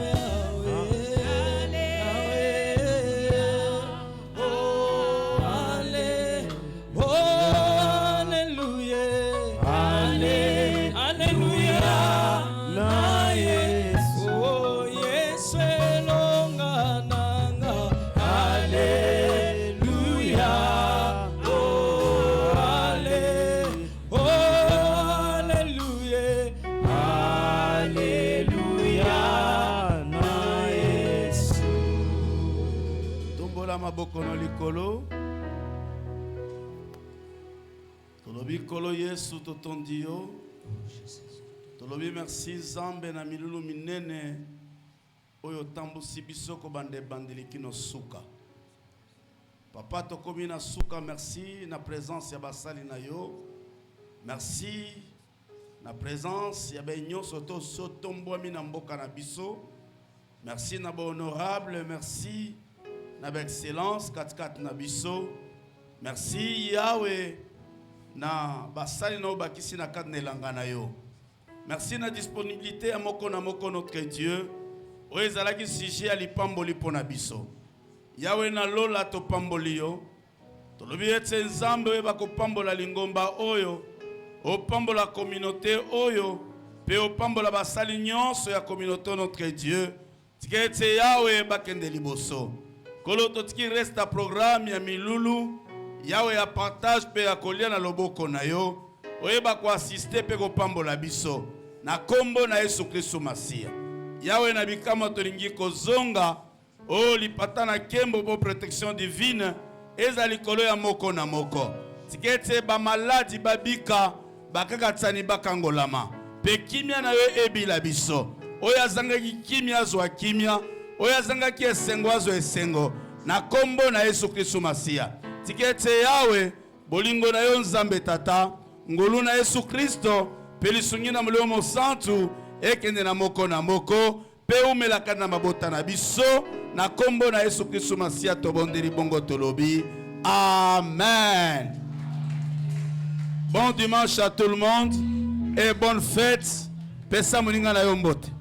A: maboko na likolo. Tolobi kolo Yesu totondi yo. Tolobi merci Zambe na milulu minene oyo tambusi biso ko bande bandeliki no suka. Papa tokomi na suka, merci na présence ya basali na yo. Merci na présence ya benyo soto sotombwami na mboka na biso. Merci na ba honorable, merci na ba excellence kat na biso. Merci Yahweh na basali na obakisi na kat na elanga na yo. Merci na disponibilité ya moko na moko notre Dieu. Oezalaki sujet ali pamboli pona biso. Yahweh na lola to pamboli yo. Tolobi ete nzambe we bako pambola lingomba oyo. O pambola communauté oyo. Pe o pambola basali nyonso ya communauté notre Dieu. Tika ete Yahweh bakende liboso. Kolo totiki resta programme ya milulu. Yawe ya partage pe ya kolia na loboko na yo. Oyeba ko assister pe ko pambola biso. Na kombo na Yesu Kristo Masia. Yawe na bikama tolingi kozonga. Oh lipata na kembo po protection divine. Eza likolo ya moko na moko. Tikete ba maladi babika. Bakaka tsani bakangolama. Pe kimia na yo ebila biso. Oya zanga ki kimia zwa kimia. Oya zanga ki esengo zo esengo. Na kombo na Yesu Kristo Masia. Tikete yawe bolingo na yo nzambe tata. Ngolu na Yesu Kristo. Pelisungi na muliomo santu. Ekende na moko. Pe umelaka na mabota na biso. Na kombo na Yesu Kristo Masia tobondeli bongo tolobi. Amen. Bon dimanche à tout le monde. Et bonne fête. Pesa muninga na yo mbote.